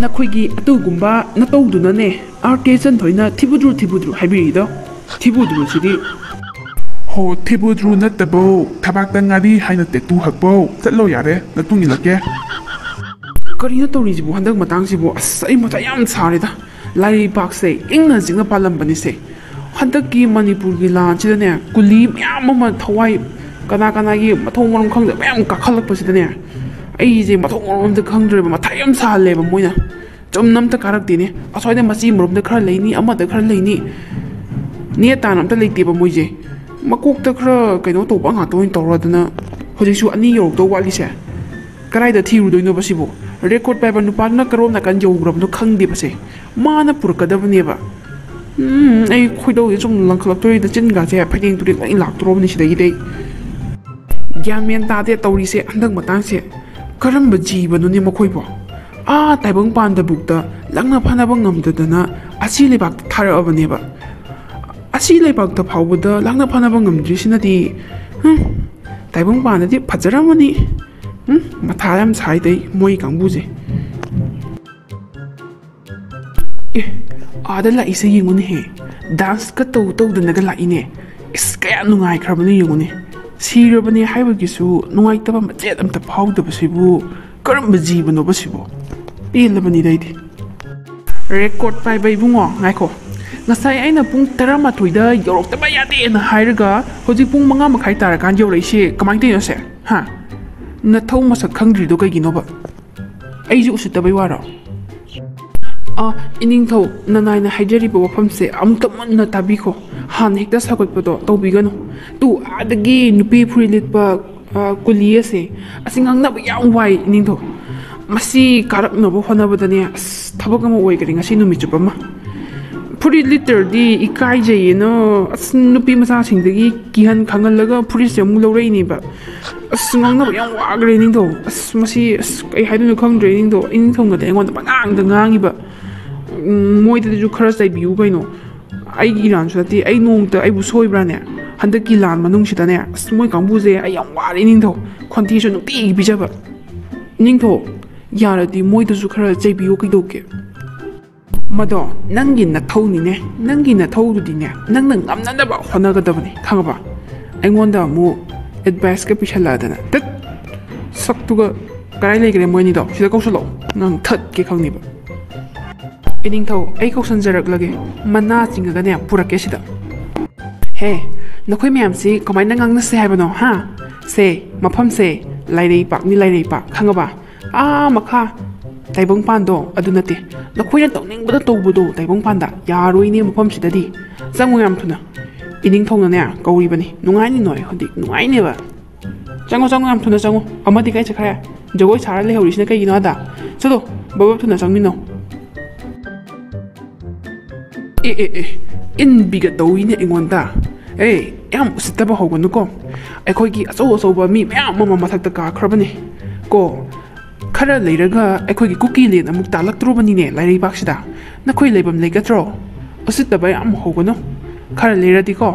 ꯅꯈꯣꯏꯒꯤ ꯑꯗꯨꯒꯨꯝꯕ ꯅꯇꯧꯗꯨꯅꯅꯦ RK ꯆꯟꯊꯣꯏꯅ ꯊꯤꯕꯨꯗ꯭ꯔꯨ ꯍꯥꯏꯕꯤꯔꯤꯗꯣ ꯊꯤꯕꯨꯗ꯭ꯔꯨꯁꯤꯗꯤ ꯍꯣ ꯊꯤꯕꯨꯗ꯭ꯔꯨ ꯅꯠꯇꯕꯧ ꯊꯕꯥꯛꯇ ꯉꯥꯔꯤ ꯍꯥꯏꯅ ꯇꯦꯇꯨ ꯍꯛꯄꯧ ꯆꯠꯂꯣ ꯌꯥꯔꯦ ꯅꯇꯨꯡ ꯏꯜꯂꯛꯀꯦ ꯀꯔꯤꯅꯣ ꯇꯧꯔꯤꯁꯤꯕꯨ ꯍꯟꯗꯛ ꯃꯇꯥꯡꯁꯤꯕꯨ ꯑꯁ ꯑꯩ ꯃꯊꯥ ꯌꯥꯝ ꯁꯥꯔꯦꯗ ꯂꯥꯏꯔꯩꯄꯥꯛꯁꯦ ꯏꯪꯅ ꯆꯤꯛꯅ ꯄꯥꯜꯂꯝꯕꯅꯤꯁꯦ ꯍꯟꯗꯛꯀꯤ ꯃꯅꯤꯄꯨꯔꯒꯤ ꯂꯥꯟꯁꯤꯗꯅꯦ ꯀꯨꯂꯤ ꯃꯌꯥꯝ ꯑꯃ ꯊꯋꯥꯏ ꯀꯅꯥꯒꯤ ꯃꯊꯣꯡ ꯃꯔꯝ ꯈꯪꯗꯕ ꯃꯌꯥꯝ ꯀꯥꯈꯠꯂꯛꯄꯁꯤꯗꯅꯦ ꯑꯩꯁꯦ ꯃꯊꯣꯡ ꯃꯔꯝ ꯑꯝꯇ ꯈꯪꯗ꯭ꯔꯦꯕ ꯃꯊꯥ ꯌꯥꯝ ꯁꯥꯍꯜꯂꯦꯕ ꯃꯣꯏꯅ ꯆꯨꯝꯅ ꯑꯝꯇ ꯀꯥꯔꯛꯇꯦꯅꯦ ꯑꯁ꯭ꯋꯥꯏꯗ ꯃꯆꯤ ꯃꯔꯨꯝꯗ ꯈꯔ ꯂꯩꯅꯤ ꯑꯃꯗ ꯈꯔ ꯂꯩꯅꯤ ꯅꯦꯠ ꯇꯥꯅ ꯑꯝꯇ ꯂꯩꯇꯦꯕ ꯃꯣꯏꯁꯦ ꯃꯀꯣꯛꯇ ꯈꯔ ꯀꯩꯅꯣ ꯇꯧꯕ ꯉꯥꯛꯇ ꯑꯣꯏꯅ ꯇꯧꯔꯗꯅ ꯍꯧꯖꯤꯛꯁꯨ 2 ꯌꯧꯔꯛꯇꯧ ꯋꯥꯠꯂꯤꯁꯦ ꯀꯗꯥꯏꯗ ꯊꯤꯔꯨꯗꯣꯏꯅꯣꯕ ꯁꯤꯕꯨ ꯔꯦꯀꯣꯔꯠ ꯄꯥꯏꯕ ꯅꯨꯄꯥꯗꯨꯅ ꯀꯔꯣꯝ ꯅꯥꯀꯟ ꯌꯧꯈ꯭ꯔꯕꯅꯣ ꯈꯪꯗꯦꯕꯁꯦ ꯃꯥꯅ ꯄꯨꯔꯛꯀꯗꯕꯅꯦꯕ ꯑꯩ ꯈꯣꯏꯗꯧꯁꯦ ꯁꯨꯝ ꯂꯪꯈꯠꯂꯛꯇꯣꯔꯤꯗ ꯆꯤꯟꯒꯥꯁꯦ ꯐꯩꯗꯦꯡ ꯇꯨꯔꯦꯡ ꯂꯣꯏ ꯂꯥꯛꯇꯣꯔꯕꯅꯤ ꯁꯤꯗꯒꯤꯗꯤ ꯒ꯭ꯌꯥꯟ ꯃꯦꯟ ꯇꯥꯗꯦ ꯇꯧꯔꯤꯁꯦ ꯍꯟꯗꯛ ꯃꯇꯥꯡꯁꯦ ꯀꯔꯝꯕ ꯖꯤꯕꯅꯣꯅꯦ ꯃꯈꯣꯏꯕꯣ ꯇꯥꯏꯕꯪꯄꯥꯟꯗꯕꯨꯛꯇ ꯂꯪꯅ ꯐꯅꯕ ꯉꯝꯗꯗꯅ ꯑꯁꯤ ꯂꯩꯕꯥꯛꯇ ꯊꯥꯔꯛꯑꯕꯅꯦꯕ ꯑꯁꯤ ꯂꯩꯕꯥꯛꯇ ꯐꯥꯎꯕꯗ ꯂꯪꯅ ꯐꯅꯕ ꯉꯝꯗ꯭ꯔꯤꯁꯤꯅꯗꯤ ꯇꯥꯏꯕꯪꯄꯥꯟꯗꯗꯤ ꯐꯖꯔꯝꯃꯅꯤ ꯃꯊꯥ ꯌꯥꯝ ꯁꯥꯏꯗꯩ ꯃꯣꯏ ꯀꯥꯡꯕꯨꯁꯦ ꯑꯥꯗ ꯂꯥꯛꯏꯁꯦ ꯌꯦꯡꯉꯨꯅꯦꯍꯦ ꯗꯥꯟꯁꯀ ꯇꯧꯗꯅꯒ ꯂꯥꯛꯏꯅꯦ ꯏꯁ ꯀꯌꯥ ꯅꯨꯡꯉꯥꯏꯈ꯭ꯔꯕꯅꯦ ꯌꯦꯡꯉꯨꯅꯦ ꯁꯤꯔꯕꯅꯦ ꯍꯥꯏꯕꯒꯤꯁꯨ ꯅꯨꯡꯉꯥꯏꯇꯕ ꯃꯆꯦꯠ ꯑꯝꯇ ꯐꯥꯎꯗꯕꯁꯤꯕꯨ ꯀꯔꯝꯕ ꯖꯤꯕꯅꯣꯕ ꯁꯤꯕꯨ ꯄꯦꯜꯂꯕꯅꯤꯗ ꯑꯩꯗꯤ ꯔꯦꯀꯣꯔꯠ ꯄꯥꯏꯕ ꯏꯕꯨꯡꯉꯣ ꯉꯥꯏꯈꯣ ꯉꯁꯥꯏ ꯑꯩꯅ ꯄꯨꯡ 12ꯗ ꯌꯧꯔꯛꯇꯕ ꯌꯥꯗꯦꯅ ꯍꯥꯏꯔꯒ ꯍꯧꯖꯤꯛ ꯄꯨꯡ 5:30 ꯇꯥꯔꯀꯥꯟꯗ ꯌꯧꯔꯛꯏꯁꯦ ꯀꯃꯥꯏꯅ ꯇꯧꯔꯤꯅꯣꯁꯦ ꯅꯊꯧ ꯃꯁꯛ ꯈꯪꯗ꯭ꯔꯤꯗꯣ ꯀꯩꯒꯤꯅꯣꯕ ꯑꯩꯁꯨ ꯎꯁꯤꯠꯇꯕꯩ ꯋꯥꯔꯣ ꯏꯅꯤꯡꯊꯧ ꯅꯅꯥꯏꯅ ꯍꯥꯏꯖꯔꯤꯕ ꯋꯥꯐꯝꯁꯦ ꯑꯃꯨꯛꯇ ꯃꯨꯟꯅ ꯇꯥꯕꯤꯈꯣ ꯍꯥꯟꯅ ꯍꯦꯛꯇ ꯁꯧꯒꯠꯄꯗꯣ ꯇꯧꯕꯤꯒꯅꯨ ꯑꯥꯗꯒꯤ ꯅꯨꯄꯤ ꯐꯨꯔꯤꯠ ꯂꯤꯠꯄ ꯀꯨꯂꯤ ꯑꯁꯤ ꯉꯥꯡꯅꯕ ꯌꯥꯝ ꯋꯥꯏ ꯏꯅꯤꯡꯊꯧ ꯃꯁꯤ ꯀꯥꯔꯛꯅꯕ ꯍꯣꯠꯅꯕꯗꯅꯦ ꯑꯁ ꯊꯕꯛ ꯑꯃ ꯑꯣꯏꯈꯔꯦ ꯉꯁꯤ ꯅꯨꯃꯤꯠ ꯆꯨꯞꯄ ꯑꯃ ꯐꯨꯔꯤꯠ ꯂꯤꯠꯇ꯭ꯔꯗꯤ ꯏꯀꯥꯏꯖꯩꯌꯦꯅ ꯑꯁ ꯅꯨꯄꯤ ꯃꯆꯥꯁꯤꯡꯗꯒꯤ ꯀꯤꯍꯟ ꯈꯪꯍꯜꯂꯒ ꯐꯨꯔꯤꯠꯁꯦ ꯑꯃꯨꯛ ꯂꯧꯔꯛꯏꯅꯦꯕ ꯑꯁ ꯉꯥꯡꯅꯕ ꯌꯥꯝ ꯋꯥꯈ꯭ꯔꯦ ꯏꯅꯤꯡꯊꯧ ꯑꯁ ꯃꯁꯤ ꯑꯁ ꯀꯩ ꯍꯥꯏꯗꯣꯏꯅꯣ ꯈꯪꯗ꯭ꯔꯦ ꯏꯅꯤꯡꯊꯧꯅꯗꯤ ꯑꯩꯉꯣꯟꯗ ꯄꯉꯥꯡꯗ ꯉꯥꯡꯉꯤꯕ ꯃꯣꯏꯗꯁꯨ ꯈꯔ ꯆꯩꯕꯤꯌꯨ ꯀꯩꯅꯣ ꯑꯩꯒꯤ ꯏꯔꯥꯟꯁꯨ ꯅꯠꯇꯦ ꯑꯩ ꯅꯣꯡꯃꯇ ꯑꯩꯕꯨ ꯁꯣꯏꯕ꯭ꯔꯥꯅꯦ ꯍꯟꯗꯛꯀꯤ ꯂꯥꯟ ꯃꯅꯨꯡꯁꯤꯗꯅꯦ ꯑꯁ ꯃꯣꯏ ꯀꯥꯡꯕꯨꯁꯦ ꯑꯩ ꯌꯥꯝ ꯋꯥꯔꯦ ꯏꯅꯤꯡꯊꯧ ꯈꯣꯟꯊꯤꯁꯨ ꯅꯨꯡꯇꯤꯒꯤ ꯄꯤꯖꯕ ꯏꯅꯤꯡꯊꯧ ꯌꯥꯔꯗꯤ ꯃꯣꯏꯗꯁꯨ ꯈꯔ ꯆꯩꯕꯤꯌꯨ ꯀꯩꯗꯧꯒꯦ ꯃꯗꯣ ꯅꯪꯒꯤ ꯅꯊꯧꯅꯤꯅꯦ ꯅꯪꯒꯤ ꯅꯊꯧꯗꯨꯗꯤꯅꯦ ꯅꯪꯅ ꯉꯝꯅꯅꯕ ꯍꯣꯠꯅꯒꯗꯕꯅꯤ ꯈꯪꯉꯕ ꯑꯩꯉꯣꯟꯗ ꯑꯃꯨꯛ ꯑꯦꯗꯚꯥꯏꯁꯀ ꯄꯤꯁꯜꯂꯛꯑꯗꯅ ꯇꯠ ꯁꯛꯇꯨꯒ ꯀꯗꯥꯏ ꯂꯩꯈ꯭ꯔꯦ ꯃꯣꯏꯅꯤꯗꯣ ꯁꯤꯗ ꯀꯧꯁꯜꯂꯛꯑꯣ ꯅꯪ ꯊꯠꯀꯦ ꯈꯪꯅꯤꯕ ꯏꯅꯤꯡꯊꯧ ꯑꯩ ꯀꯧꯁꯟꯖꯔꯛꯂꯒꯦ ꯃꯅꯥ ꯆꯤꯡꯉꯒꯅꯦ ꯄꯨꯔꯛꯀꯦ ꯁꯤꯗ ꯍꯦ ꯅꯈꯣꯏ ꯃꯌꯥꯝꯁꯤ ꯀꯃꯥꯏꯅ ꯉꯥꯡꯅꯁꯦ ꯍꯥꯏꯕꯅꯣ ꯁꯦ ꯃꯐꯝꯁꯦ ꯂꯥꯏꯔꯩꯄꯥꯛꯅꯤ ꯂꯥꯏꯔꯩꯄꯥꯛ ꯈꯪꯉꯕ ꯃꯈꯥ ꯇꯥꯏꯕꯪꯄꯥꯟꯗꯣ ꯑꯗꯨ ꯅꯠꯇꯦ ꯅꯈꯣꯏꯅ ꯇꯧꯅꯤꯡꯕꯗ ꯇꯧꯕꯗꯣ ꯇꯥꯏꯕꯪꯄꯥꯟꯗ ꯌꯥꯔꯣꯏꯅꯦ ꯃꯐꯝꯁꯤꯗꯗꯤ ꯆꯪꯉꯨ ꯌꯥꯝ ꯊꯨꯅ ꯏꯅꯤꯡꯊꯧꯅꯅꯦ ꯀꯧꯔꯤꯕꯅꯤ ꯅꯨꯡꯉꯥꯏꯅꯤ ꯅꯣꯏ ꯍꯧꯖꯤꯛ ꯅꯨꯡꯉꯥꯏꯅꯦꯕ ꯆꯪꯉꯣ ꯌꯥꯝ ꯊꯨꯅ ꯆꯪꯉꯣ ꯑꯃꯗꯤ ꯀꯥꯏ ꯆꯠꯈ꯭ꯔꯦ ꯖꯒꯣꯏ ꯁꯥꯔ ꯂꯩꯍꯧꯔꯤꯁꯤꯅ ꯀꯩꯒꯤꯅꯣ ꯆꯠꯂꯣ ꯕꯕꯥ ꯊꯨꯅ ꯆꯪꯃꯤꯟꯅꯧ ꯏꯟꯕꯤꯒ ꯇꯧꯏꯅꯦ ꯑꯩꯉꯣꯟꯗ ꯌꯥꯝ ꯎꯁꯤꯠꯇꯕ ꯍꯧꯒꯅꯨꯀꯣ ꯑꯩꯈꯣꯏꯒꯤ ꯑꯆꯧꯕ ꯃꯤ ꯃꯌꯥꯝ ꯑꯃ ꯃꯊꯛꯇ ꯀꯥꯈ꯭ꯔꯕꯅꯤ ꯀꯣ खरा लेरगा अखोगी कुकी लेन अमुक तालक्त्रोबनिने लाइरैबाक्सिदा नखोई लेबम लेगत्रो उसितबा याम होगनो खरा लेरदिको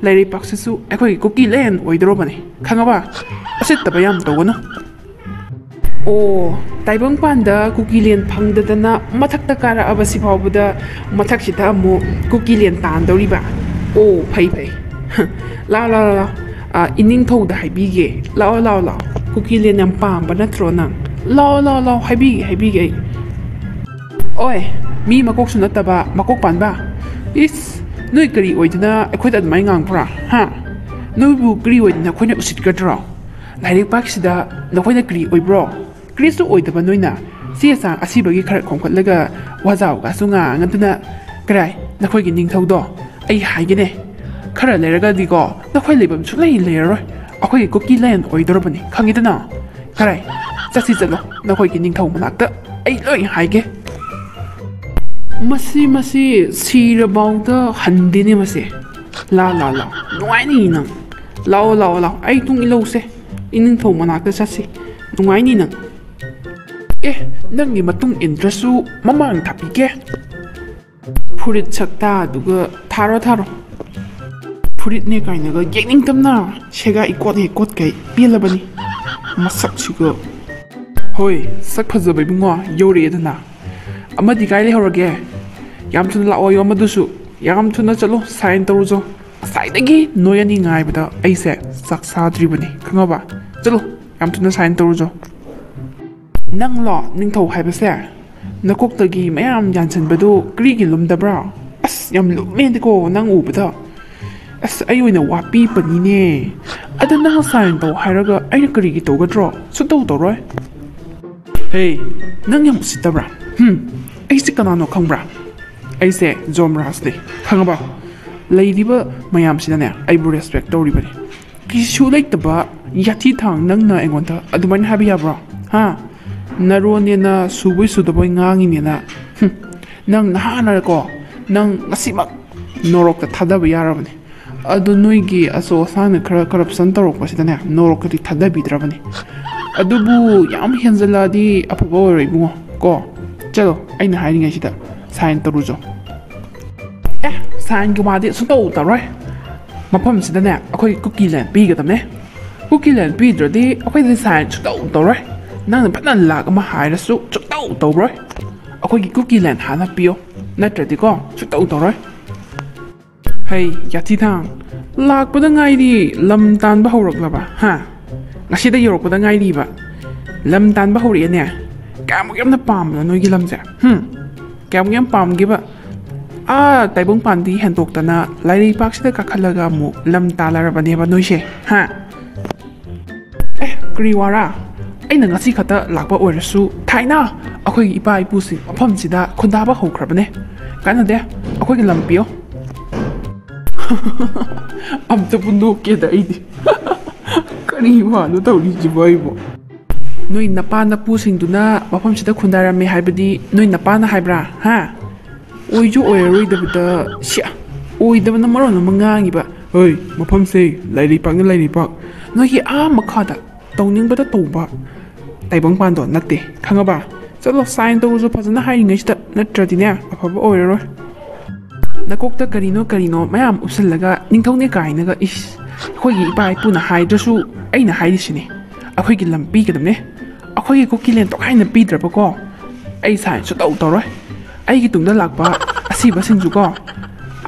लाइरैबाक्सिसु अखोगी कुकी लेन ओइद्रोबने खंगबा उसितबा याम तोगनो ओ ताइबंगपानदा कुकी लेन फंगददना मथक्ता कारा अबसि फावबदा मथक्सिदा अमु कुकी लेन तांदौरिबा ओ फै फै ला ला ला इनिंग थौदा हाइबिगे लाओ लाओ लाओ कुकी लेन याम पांबा नत्रो नंग लाओ लाओ लाओ हाइबिगे ओए मी मकोक सुनतबा मकोक पानबा इस नोई करी ओइदना अखोइदा अदमाइ ngang हा नोइबु करी ओइदना अखोइना उसितगद्रो लाइरिक पाक्सिदा नखोइना करी ओइब्रो करीसु ओइदबा नोइना सिसा असिबगी खर खोंखटलगा वाजावगा सुंगा nganduna कराय नखोइगी निंगथौदो ai हाइगेने खर लेरगादिको नखोइ लेबम सुलै लेररोय अखोइ कुकी लेन ओइदोरबनी खंगिदना कराय चसी चलो नखोइगी निंगथौ मनाक्ता ai लोइ हाइगे मसी मसी सिरबाउदा हंदिने मसे ला ला ला नुआइनी नंग लाओ लाओ लाओ ai tung ilose इनिंगथौ मनाक्ता चसी नुआइनी नंग ए नंगी मतुंग इंद्रसु ममांग थापिगे फुरित सकता दुगा थारो थारो फुरित ने काइनगा येनिंग तमना शेगा इकोट हेकोट kai पेलबनी मसक सिगो होय सक फजबे बुंगो योरे दना ꯑꯃꯗꯤ ꯀꯥꯏ ꯂꯩꯍꯧꯔꯒꯦ ꯌꯥꯝ ꯊꯨꯅ ꯂꯥꯛꯑꯣ ꯑꯃꯗꯨꯁꯨ ꯌꯥꯝ ꯊꯨꯅ ꯆꯠꯂꯣ ꯁꯥꯏꯟ ꯇꯧꯔꯨꯖꯣ ꯉꯁꯥꯏꯗꯒꯤ ꯅꯣꯏ ꯑꯅꯤ ꯉꯥꯏꯕꯗ ꯑꯩꯁꯦ ꯆꯥꯛ ꯆꯥꯗ꯭ꯔꯤꯕꯅꯤ ꯈꯪꯉꯕ ꯆꯠꯂꯣ ꯌꯥꯝ ꯊꯨꯅ ꯁꯥꯏꯟ ꯇꯧꯔꯨꯖꯣ ꯅꯪꯂꯣ ꯅꯤꯡꯊꯧ ꯍꯥꯏꯕꯁꯦ ꯅꯀꯣꯛꯇꯒꯤ ꯃꯌꯥꯝ ꯌꯥꯟꯁꯤꯟꯕꯗꯨ ꯀꯔꯤꯒꯤ ꯂꯨꯝꯗꯕ꯭ꯔꯥ ꯑꯁ ꯌꯥꯝ ꯂꯨꯝꯃꯦꯗꯀꯣ ꯅꯪ ꯎꯕꯗ ꯑꯁ ꯑꯩ ꯑꯣꯏꯅ ꯋꯥꯄꯤꯕꯅꯤꯅꯦ ꯑꯗ ꯅꯪ ꯁꯥꯏꯟ ꯇꯧ ꯍꯥꯏꯔꯒ ꯑꯩꯅ ꯀꯔꯤꯒꯤ ꯇꯧꯒꯗ꯭ꯔꯣ ꯁꯨꯛꯇꯧ ꯇꯧꯔꯣꯏ ꯍꯦ ꯅꯪ ꯌꯥꯝ ꯎꯁꯤꯠꯇꯕ꯭ꯔꯥ ꯑꯩꯁꯦ ꯀꯅꯥꯅꯣ ꯈꯪꯕ꯭ꯔꯥ ꯑꯩꯁꯦ ꯖꯣꯝꯔꯥꯖꯅꯤ ꯈꯪꯉꯕ ꯂꯩꯔꯤꯕ ꯃꯌꯥꯝꯁꯤꯅꯅꯦ ꯑꯩꯕꯨ ꯔꯦꯁꯄꯦꯛ ꯇꯧꯔꯤꯕꯅꯤ ꯀꯩꯁꯨ ꯂꯩꯇꯕ ꯌꯥꯊꯤ ꯊꯥꯡ ꯅꯪꯅ ꯑꯩꯉꯣꯟꯗ ꯑꯗꯨꯃꯥꯏꯅ ꯍꯥꯏꯕ ꯌꯥꯕ꯭ꯔꯣ ꯍꯥ ꯅꯔꯣꯟꯅꯦꯅ ꯁꯨꯕꯣꯏ ꯁꯨꯗꯕꯣꯏ ꯉꯥꯡꯉꯤꯅꯦꯅ ꯅꯪ ꯅꯍꯥꯟꯅꯀꯣ ꯅꯪ ꯉꯁꯤꯃꯛ ꯅꯣꯔꯣꯛꯇ ꯊꯥꯗꯕ ꯌꯥꯔꯕꯅꯤ ꯑꯗꯨ ꯅꯣꯏꯒꯤ ꯑꯆꯧ ꯑꯁꯥꯡꯅ ꯈꯔ ꯀꯔꯞꯁꯟ ꯇꯧꯔꯛꯄꯁꯤꯗꯅꯦ ꯅꯣꯔꯣꯛꯇꯗꯤ ꯊꯥꯗꯕꯤꯗ꯭ꯔꯕꯅꯤ ꯑꯗꯨꯕꯨ ꯌꯥꯝ ꯍꯦꯟꯖꯜꯂꯛꯑꯗꯤ ꯑꯐꯕ ꯑꯣꯏꯔꯣꯏ ꯏꯕꯨꯡꯉꯣ ꯀꯣ ꯆꯠꯂꯣ ꯑꯩꯅ ꯍꯥꯏꯔꯤꯉꯩꯁꯤꯗ ꯁꯥꯏꯟ ꯇꯧꯔꯨꯖꯣ ꯁꯥꯏꯟꯒꯤ ꯋꯥꯗꯤ ꯁꯨꯡꯇꯧ ꯇꯧꯔꯣꯏ ꯃꯐꯝꯁꯤꯗꯅꯦ ꯑꯩꯈꯣꯏ ꯀꯨꯀꯤ ꯂꯦꯟ ꯄꯤꯒꯗꯕꯅꯦ ꯀꯨꯀꯤ ꯂꯦꯟ ꯄꯤꯗ꯭ꯔꯗꯤ ꯑꯩꯈꯣꯏꯗꯤ ꯁꯥꯏꯟ ꯁꯨꯡꯇꯧ ꯇꯧꯔꯣꯏ ꯅꯪꯅ ꯐꯖꯅ ꯂꯥꯛ ꯑꯃ ꯍꯥꯏꯔꯁꯨ ꯁꯨꯡꯇꯧ ꯇꯧꯔꯣꯏ ꯑꯩꯈꯣꯏꯒꯤ ꯀꯨꯀꯤ ꯂꯦꯟ ꯍꯥꯟꯅ ꯄꯤꯌꯣ ꯅꯠꯇ꯭ꯔꯗꯤꯀꯣ ꯁꯨꯡꯇꯧ ꯇꯧꯔꯣꯏ ꯍꯩ ꯌꯥꯊꯤꯊꯥꯡ ꯂꯥꯛꯄꯗ ꯉꯥꯏꯔꯤ ꯂꯝ ꯇꯥꯟꯕ ꯍꯧꯔꯛꯂꯕ ꯍꯥ ꯉꯁꯤꯗ ꯌꯧꯔꯛꯄꯗ ꯉꯥꯏꯔꯤꯕ ꯂꯝ ꯇꯥꯟꯕ ꯍꯧꯔꯛꯑꯦꯅꯦ ꯀꯌꯥꯃꯨꯛ ꯌꯥꯝꯅ ꯄꯥꯝꯕꯅꯣ ꯅꯣꯏꯒꯤ ꯂꯝꯁꯦ ꯀꯌꯥꯃꯨꯛ ꯌꯥꯝ ꯄꯥꯝꯒꯦꯕ ꯇꯥꯏꯕꯪꯄꯥꯟꯗꯤ ꯍꯦꯟꯗꯣꯛꯇꯅ ꯂꯥꯏꯔꯩꯄꯥꯛꯁꯤꯗ ꯀꯥꯈꯠꯂꯒ ꯑꯃꯨꯛ ꯂꯝ ꯇꯥꯜꯂꯔꯕꯅꯦꯕ ꯅꯣꯏꯁꯦ ꯍꯥ ꯀꯔꯤ ꯋꯥꯔꯥ ꯑꯩꯅ ꯉꯁꯤ ꯈꯛꯇ ꯂꯥꯛꯄ ꯑꯣꯏꯔꯁꯨ ꯊꯥꯏꯅ ꯑꯩꯈꯣꯏꯒꯤ ꯏꯄꯥ ꯏꯄꯨꯁꯤꯡ ꯃꯐꯝꯁꯤꯗ ꯈꯨꯟꯗꯥꯕ ꯍꯧꯈ꯭ꯔꯕꯅꯦ ꯀꯥꯟꯅꯗꯦ ꯑꯩꯈꯣꯏꯒꯤ ꯂꯝ ꯄꯤꯌꯣ ꯑꯝꯇꯕꯨ ꯅꯣꯛꯀꯦꯗ ꯑꯩꯗꯤ ꯀꯔꯤ ꯋꯥꯅꯣ ꯇꯧꯔꯤꯁꯤꯕꯣ ꯑꯩꯕꯨ ꯅꯣꯏ ꯅꯄꯥ ꯅꯄꯨꯁꯤꯡꯗꯨꯅ ꯃꯐꯝꯁꯤꯗ ꯈꯨꯟꯗꯥꯔꯝꯃꯦ ꯍꯥꯏꯕꯗꯤ ꯅꯣꯏ ꯅꯄꯥꯅ ꯍꯥꯏꯕ꯭ꯔꯥ ꯍꯥ ꯑꯣꯏꯁꯨ ꯑꯣꯏꯔꯔꯣꯏꯗꯕꯗ ꯑꯣꯏꯗꯕꯅ ꯃꯔꯣꯟ ꯑꯃ ꯉꯥꯡꯉꯤꯕ ꯍꯣꯏ ꯃꯐꯝꯁꯦ ꯂꯥꯏꯔꯩꯄꯥꯛꯅ ꯂꯥꯏꯔꯩꯄꯥꯛ ꯅꯣꯏꯒꯤ ꯃꯈꯥꯗ ꯇꯧꯅꯤꯡꯕꯗ ꯇꯧꯕ ꯇꯥꯏꯕꯪꯄꯥꯟꯗꯣ ꯅꯠꯇꯦ ꯈꯪꯉꯕ ꯆꯠꯂꯣ ꯁꯥꯏꯟ ꯇꯧꯔꯁꯨ ꯐꯖꯅ ꯍꯥꯏꯔꯤꯉꯩꯁꯤꯗ ꯅꯠꯇ꯭ꯔꯗꯤꯅꯦ ꯑꯐꯕ ꯑꯣꯏꯔꯔꯣই ꯅꯀꯣꯛꯇ ꯀꯔꯤꯅꯣ ꯃꯌꯥꯝ ꯎꯞꯁꯜꯂꯒ ꯅꯤꯡꯊꯧꯅꯦ ꯀꯥꯏꯅꯒ ꯑꯩꯈꯣꯏꯒꯤ ꯏꯄꯥ ꯏꯄꯨꯅ ꯍꯥꯏꯗ꯭ꯔꯁꯨ ꯑꯩꯅ ꯍꯥꯏꯔꯤꯁꯤꯅꯤ ꯑꯩꯈꯣꯏꯒꯤ ꯂꯝ ꯄꯤꯒꯗꯕꯅꯦ ꯑꯩꯈꯣꯏꯒꯤ ꯀꯨꯀꯤꯂꯦꯟ ꯇꯣꯈꯥꯏꯅ ꯄꯤꯗ꯭ꯔꯕꯀꯣ ꯑꯩ ꯁꯥꯏꯟ ꯁꯨꯡꯇꯧ ꯇꯧꯔꯣꯏ ꯑꯩꯒꯤ ꯇꯨꯡꯗ ꯂꯥꯛꯄ ꯑꯁꯤꯕꯁꯤꯡꯁꯨꯀꯣ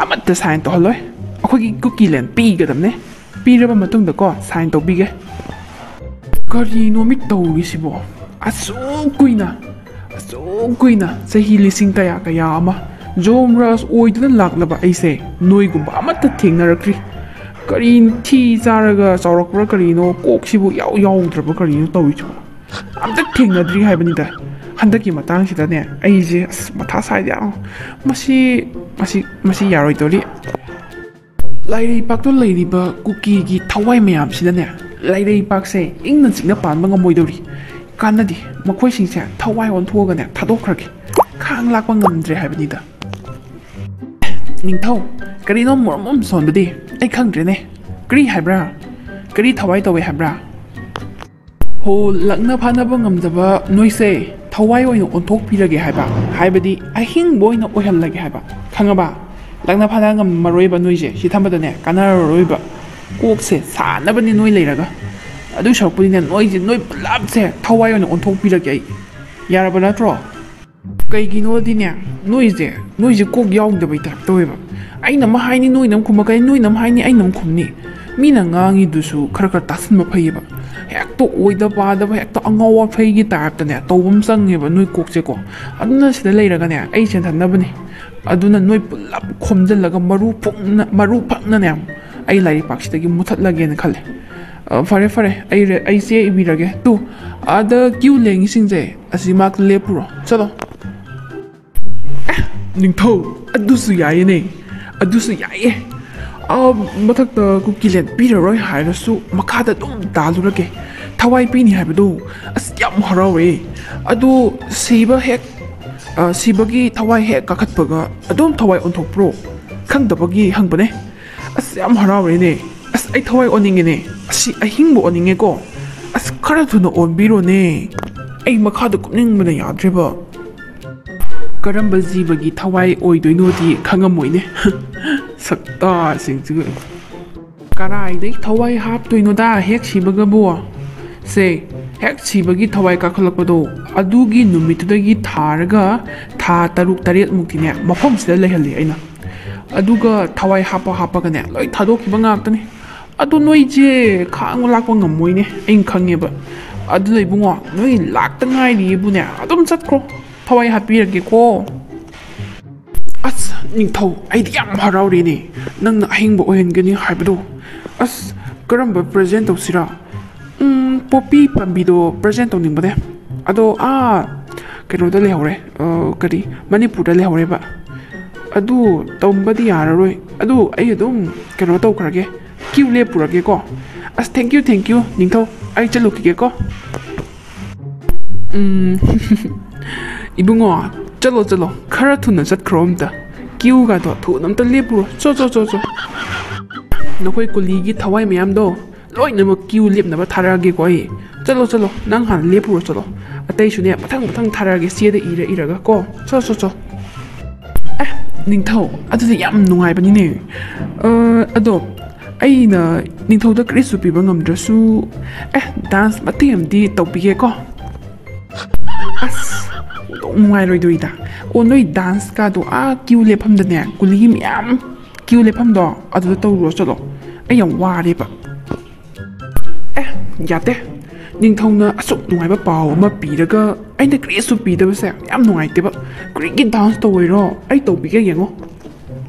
ꯑꯃꯠꯇ ꯁꯥꯏꯟ ꯇꯧꯍꯜꯂꯣꯏ ꯑꯩꯈꯣꯏꯒꯤ ꯀꯨꯀꯤꯂꯦꯟ ꯄꯤꯒꯗꯕꯅꯦ ꯄꯤꯔꯕ ꯃꯇꯨꯡꯗꯀꯣ ꯁꯥꯏꯟ ꯇꯧꯕꯤꯒꯦ ꯀꯔꯤꯅꯣ ꯃꯤ ꯇꯧꯔꯤꯁꯤꯕꯣ ꯑꯁꯨꯛ ꯀꯨꯏꯅ ꯆꯍꯤ ꯂꯤꯁꯤꯡ ꯀꯌꯥ ꯑꯃ ꯖꯣꯝꯔꯥꯖ ꯑꯣꯏꯗꯨꯅ ꯂꯥꯛꯂꯕ ꯑꯩꯁꯦ ꯅꯣꯏꯒꯨꯝꯕ ꯑꯃꯠꯇ ꯊꯦꯡꯅꯔꯛꯇ꯭ꯔꯤ ꯀꯔꯤꯅꯣ ꯊꯤ ꯆꯥꯔꯒ ꯆꯥꯎꯔꯛꯄ꯭ꯔꯥ ꯀꯔꯤꯅꯣ ꯀꯣꯛꯁꯤꯕꯨ ꯌꯥꯎꯗ꯭ꯔꯕ ꯀꯔꯤꯅೋ ꯇꯧꯔꯤꯁꯤꯕꯣ ꯑꯝꯇ ꯊꯦꯡꯅꯗ꯭ꯔꯤ ꯍꯥꯏꯕꯅꯤꯗ ꯍꯟꯗꯛꯀꯤ ꯃꯇꯥꯡꯁꯤꯗꯅꯦ ꯑꯩꯁꯦ ꯃꯊా ꯁꯥꯏꯗ ꯃꯁꯤ ꯌꯥꯔꯣꯏꯗꯧꯔꯤ ꯂꯥꯏꯔꯩꯄꯥꯛꯇ ꯂꯩꯔꯤꯕ ꯀꯨꯀꯤꯒꯤ ꯊꯋꯥꯏ ꯃꯌꯥꯝꯁꯤꯅꯅꯦ ꯂꯥꯏꯔꯩꯄꯥꯛꯁꯦ ꯏꯪꯅ ꯆꯤꯛꯅ ꯄꯥꯟꯕ ꯉꯝꯃꯣꯏꯗꯧꯔꯤ ꯀꯥꯟꯅꯗꯦ ꯃꯈꯣꯏꯁꯤꯡꯁꯦ ꯊꯋꯥꯏ ꯑꯣꯟꯊꯣꯛꯑꯒꯅꯦ ꯊꯥꯗꯣꯛꯈ꯭ꯔꯒꯦ ꯈꯥꯡ ꯂꯥꯛꯄ ꯉꯝꯗ꯭ꯔꯦ ꯍꯥꯏꯕꯅꯤꯗ ꯅꯤꯡꯊꯧ ꯀꯔꯤꯅꯣ ꯃꯣꯔꯝ ꯁꯣꯟꯕꯗꯤ ꯑꯩ ꯈꯪꯗ꯭ꯔꯦꯅꯦ ꯀꯔꯤ ꯍꯥꯏꯕ꯭ꯔꯥ ꯀꯔꯤ ꯊꯋꯥꯏ ꯇꯧꯋꯦ ꯍꯥꯏꯕ꯭ꯔꯥ ꯍꯣ ꯂꯛꯅ ꯐꯥꯅꯕ ꯉꯝꯗꯕ ꯅꯣꯏꯁꯦ ꯊꯋꯥꯏ ꯑꯣꯏꯅ ꯑꯣꯟꯊꯣꯛꯄꯤꯔꯒꯦ ꯍꯥꯏꯕꯗꯤ ꯑꯍꯤꯡꯕ ꯑꯣꯏꯅ ꯑꯣꯏꯍꯜꯂꯒꯦ ꯍꯥꯏꯕ ꯈꯪꯉꯕ ꯂꯛꯅ ꯐꯥꯅ ꯉꯝꯃꯔꯣꯏꯕ ꯅꯣꯏꯁꯦ ꯁꯤ ꯊꯝꯕꯗꯅꯦ ꯀꯥꯟꯅꯔꯔꯣꯏꯕ ꯀꯣꯛꯁꯦ ꯁꯥꯟꯅꯕꯅꯤ ꯅꯣই ꯂꯩꯔꯒ ꯑꯗꯨ ꯁꯔꯨꯛꯄꯨꯗꯤꯅꯦ ꯅꯣꯏ ꯄꯨꯂꯞꯁꯦ ꯊꯋꯥꯏ ꯑꯣꯏꯅ ꯑꯣꯟꯊꯣꯛꯄꯤꯔꯒꯦ ꯑꯩ ꯌꯥꯔꯕ ꯅꯠꯇ꯭ꯔꯣ ꯀꯩꯒꯤꯅꯣꯗꯤꯅꯦ ꯅꯣꯏꯁꯦ ꯀꯣꯛ ꯌꯥꯎꯗꯕꯩ ꯇꯥꯏꯞ ꯇꯧꯋꯦꯕ ꯑꯩꯅ ꯑꯃ ꯍꯥꯏꯅꯤ ꯅꯣꯏꯅ ꯑꯃ ꯈꯨꯝꯃꯛꯀꯅꯤ ꯅꯣꯏꯅ ꯑꯃ ꯍꯥꯏꯅꯤ ꯑꯩꯅ ꯑꯃ ꯈꯨꯝꯅꯤ ꯃꯤꯅ ꯉꯥꯡꯉꯤꯗꯨꯁꯨ ꯈꯔ ꯇꯥꯁꯟꯕ ꯐꯩꯌꯦꯕ ꯍꯦꯛꯇ ꯑꯣꯏꯗ ꯄꯥꯗꯕ ꯍꯦꯛꯇ ꯑꯉꯥꯎ ꯑꯐꯩꯒꯤ ꯇꯥꯏꯞꯇꯅꯦ ꯇꯧꯕ ꯑꯃ ꯆꯪꯉꯦꯕ ꯅꯣꯏ ꯀꯣꯛꯁꯦꯀꯣ ꯑꯗꯨꯅ ꯁꯤꯗ ꯂꯩꯔꯒꯅꯦ ꯑꯩ ꯆꯦꯟꯊꯅꯕꯅꯤ ꯑꯗꯨꯅ ꯅꯣꯏ ꯄꯨꯂꯞ ꯈꯣꯝꯖꯤꯜꯂꯒ ꯃꯔꯨ ꯐꯛꯅꯅꯦ ꯑꯩ ꯂꯥꯏꯔꯩꯄꯥꯛꯁꯤꯗꯒꯤ ꯃꯨꯊꯠꯂꯒꯦꯅ ꯈꯜꯂꯦ ꯐꯔꯦ ꯑꯩ ꯆꯦ ꯏꯕꯤꯔꯒꯦ ꯑꯥꯗ ꯀ꯭ꯌꯨ ꯂꯦꯡꯉꯤꯁꯤꯡꯁꯦ ꯑꯁꯤ ꯃꯥꯛ ꯂꯦꯞꯄꯨꯔꯣ ꯆꯠꯂꯣ ꯅꯤꯡꯊꯧ ꯑꯗꯨꯁꯨ ꯌꯥꯏꯌꯦ ꯃꯊꯛꯇ ꯀꯨꯀꯤꯂꯦꯟ ꯄꯤꯔꯔꯣꯏ ꯍꯥꯏꯔꯁꯨ ꯃꯈꯥꯗ ꯑꯗꯨꯝ ꯇꯥꯜꯂꯨꯔꯒꯦ ꯊꯋꯥꯏ ꯄꯤꯅꯤ ꯍꯥꯏꯕꯗꯨ ꯌꯥꯝ ꯍꯔꯥꯎꯋꯦ ꯑꯗꯨ ꯁꯤꯕꯒꯤ ꯊꯋꯥꯏ ꯍꯦꯛ ꯀꯥꯈꯠꯄꯒ ꯑꯗꯨꯝ ꯊꯋꯥꯏ ꯑꯣꯟꯊꯣꯛꯄ꯭ꯔꯣ ꯈꯪꯗꯕꯒꯤ ꯍꯪꯕꯅꯦ ꯌꯥꯝ ꯍꯔꯥꯎꯔꯦꯅꯦ ꯑꯩ ꯊꯋꯥꯏ ꯑꯣꯟꯅꯤꯡꯉꯦꯅꯦ ꯑꯍꯤꯡꯕ ꯑꯣꯟꯅꯤꯡꯉꯦꯀꯣ ꯈꯔ ꯊꯨꯅ ꯑꯣꯟꯕꯤꯔꯣꯅꯦ ꯑꯩ ꯃꯈꯥꯗ ꯀꯨꯞꯅꯤꯡꯕꯅ ꯌꯥꯗ꯭ꯔꯦꯕ ꯀꯔꯝꯕ ꯖꯤꯕꯒꯤ ꯊꯋꯥꯏ ꯑꯣꯏꯗꯣꯏꯅꯣꯗꯤ ꯈꯪꯉꯝꯃꯣꯏꯅꯦ ꯁꯛꯇꯥꯁꯤꯡꯁꯤꯒ ꯀꯔꯥꯏꯗꯒꯤ ꯊꯋꯥꯏ ꯍꯥꯞꯇꯣꯏꯅꯣꯗ ꯍꯦꯛ ꯁꯤꯕꯒꯕꯨ ꯍꯦꯛ ꯁꯤꯕꯒꯤ ꯊꯋꯥꯏ ꯀꯥꯈꯠꯂꯛꯄꯗꯣ ꯑꯗꯨꯒꯤ ꯅꯨꯃꯤꯠꯇꯨꯗꯒꯤ ꯊꯥꯔꯒ ꯊꯥ 6-7ꯃꯨꯛꯇꯤꯅꯦ ꯃꯐꯝꯁꯤꯗ ꯂꯩꯍꯜꯂꯤ ꯑꯩꯅ ꯑꯗꯨꯒ ꯊꯋꯥꯏ ꯍꯥꯞꯄꯒꯅꯦ ꯂꯣꯏ ꯊꯥꯗꯣꯛꯈꯤꯕ ꯉꯥꯛꯇꯅꯤ ꯑꯗꯣ ꯅꯣꯏꯁꯦ ꯈꯥꯡꯕ ꯂꯥꯛꯄ ꯉꯝꯃꯣꯏꯅꯦ ꯑꯩꯅ ꯈꯪꯉꯦꯕ ꯑꯗꯨ ꯏꯕꯨꯡꯉꯣ ꯅꯣꯏ ꯂꯥꯛꯇ ꯉꯥꯏꯔꯤꯕꯨꯅꯦ ꯑꯗꯨꯝ ꯆꯠꯈ꯭ꯔꯣ ꯊꯋꯥꯏ ꯍꯥꯞꯄꯤꯔꯒꯦꯀꯣ ꯑꯁ ꯅꯤꯡꯊꯧ ꯑꯩꯗꯤ ꯌꯥꯝ ꯍꯔꯥꯎꯔꯦꯅꯦ ꯅꯪꯅ ꯑꯍꯤꯡꯕ ꯑꯣꯏꯍꯟꯒꯅꯤ ꯍꯥꯏꯕꯗꯣ ꯑꯁ ꯀꯔꯝꯕ ꯄ꯭ꯔꯖꯦꯟ ꯇꯧꯁꯤꯔꯥ ꯄꯣꯄꯤ ꯄꯥꯝꯕꯤꯗꯣ ꯄ꯭ꯔꯖꯦꯟ ꯇꯧꯅꯤꯡꯕꯅꯦ ꯑꯗꯣ ꯀꯩꯅꯣꯗ ꯂꯩꯍꯧꯔꯦ ꯀꯔꯤ ꯃꯅꯤꯄꯨꯔꯗ ꯂꯩꯍꯧꯔꯦꯕ ꯑꯗꯨ ꯇꯧꯕꯗꯤ ꯌꯥꯔꯔꯣꯏ ꯑꯗꯨ ꯑꯩ ꯑꯗꯨꯝ ꯀꯩꯅꯣ ꯇꯧꯈ꯭ꯔꯒꯦ ꯀ꯭ꯌꯨ ꯂꯦꯞꯄꯨꯔꯒꯦꯀꯣ ꯑꯁ ꯊꯦꯡꯛ ꯌꯨ ꯅꯤꯡꯊꯧ ꯑꯩ ꯆꯠꯂꯨꯈꯤꯒꯦꯀꯣ ꯏꯕꯨꯡꯉꯣ ꯆꯠꯂꯣ ꯈꯔ ꯊꯨꯅ ꯆꯠꯈ꯭ꯔꯣ ꯑꯝꯇ ꯀ꯭ꯌꯨꯒꯗꯣ ꯊꯨꯅ ꯑꯝꯇ ꯂꯦꯞꯄꯨꯔꯣ ꯆꯣ ꯅꯈꯣꯏ ꯀꯨꯂꯤꯒꯤ ꯊꯋꯥꯏ ꯃꯌꯥꯝꯗꯣ ꯂꯣꯏꯅꯃꯛ ꯀ꯭ꯌꯨ ꯂꯦꯞꯅꯕ ꯊꯥꯔꯛꯑꯒꯦꯀꯣ ꯑꯩ ꯆꯠꯂꯣ ꯅꯪ ꯍꯥꯟꯅ ꯂꯦꯞꯄꯨꯔꯣ ꯆꯠꯂꯣ ꯑꯇꯩꯁꯨꯅꯦ ꯃꯊꯪ ꯊꯥꯔꯛꯑꯒꯦ ꯆꯦꯗ ꯏꯔꯒ ꯀꯣ ꯆꯣ ꯅꯤꯡꯊꯧ ꯑꯗꯨꯗꯤ ꯌꯥꯝ ꯅꯨꯡꯉꯥꯏꯕꯅꯤꯅꯦ ꯑꯗꯣ ꯑꯩꯅ ꯅꯤꯡꯊꯧꯗ ꯀꯔꯤꯁꯨ ꯄꯤꯕ ꯉꯝꯗ꯭ꯔꯁꯨ ꯗꯥꯟꯁ ꯃꯇꯦꯛ ꯑꯃꯗꯤ ꯇꯧꯕꯤꯒꯦꯀꯣ ꯑꯁ ꯅꯨꯡꯉꯥꯏꯔꯣꯏꯗꯣꯏꯗ ꯅꯣꯏ ꯗꯥꯟꯁꯀꯗꯣ ꯀ꯭ꯌꯨ ꯂꯦꯞꯐꯝꯗꯅꯦ ꯀꯨꯂꯤꯒꯤ ꯃꯌꯥꯝ ꯀ꯭ꯌꯨ ꯂꯦꯞꯐꯝꯗꯣ ꯑꯗꯨꯗ ꯇꯧꯔꯨꯔꯣ ꯆꯠꯂꯣ ꯑꯩ ꯌꯥꯝ ꯋꯥꯔꯦꯕ ꯌꯥꯗꯦ ꯅꯤꯡꯊꯧꯅ ꯑꯁꯨꯛ ꯅꯨꯡꯉꯥꯏꯕ ꯄꯥꯎ ꯑꯃ ꯄꯤꯔꯒ ꯑꯩꯅ ꯀꯔꯤꯁꯨ ꯄꯤꯗꯕꯁꯦ ꯌꯥꯝ ꯅꯨꯡꯉꯥꯏꯇꯦꯕ ꯀꯔꯤꯒꯤ ꯗꯥꯟꯁ ꯇꯧꯔꯣꯏꯔꯣ ꯑꯩ ꯇꯧꯕꯤꯒꯦ ꯌꯦꯡꯉꯣ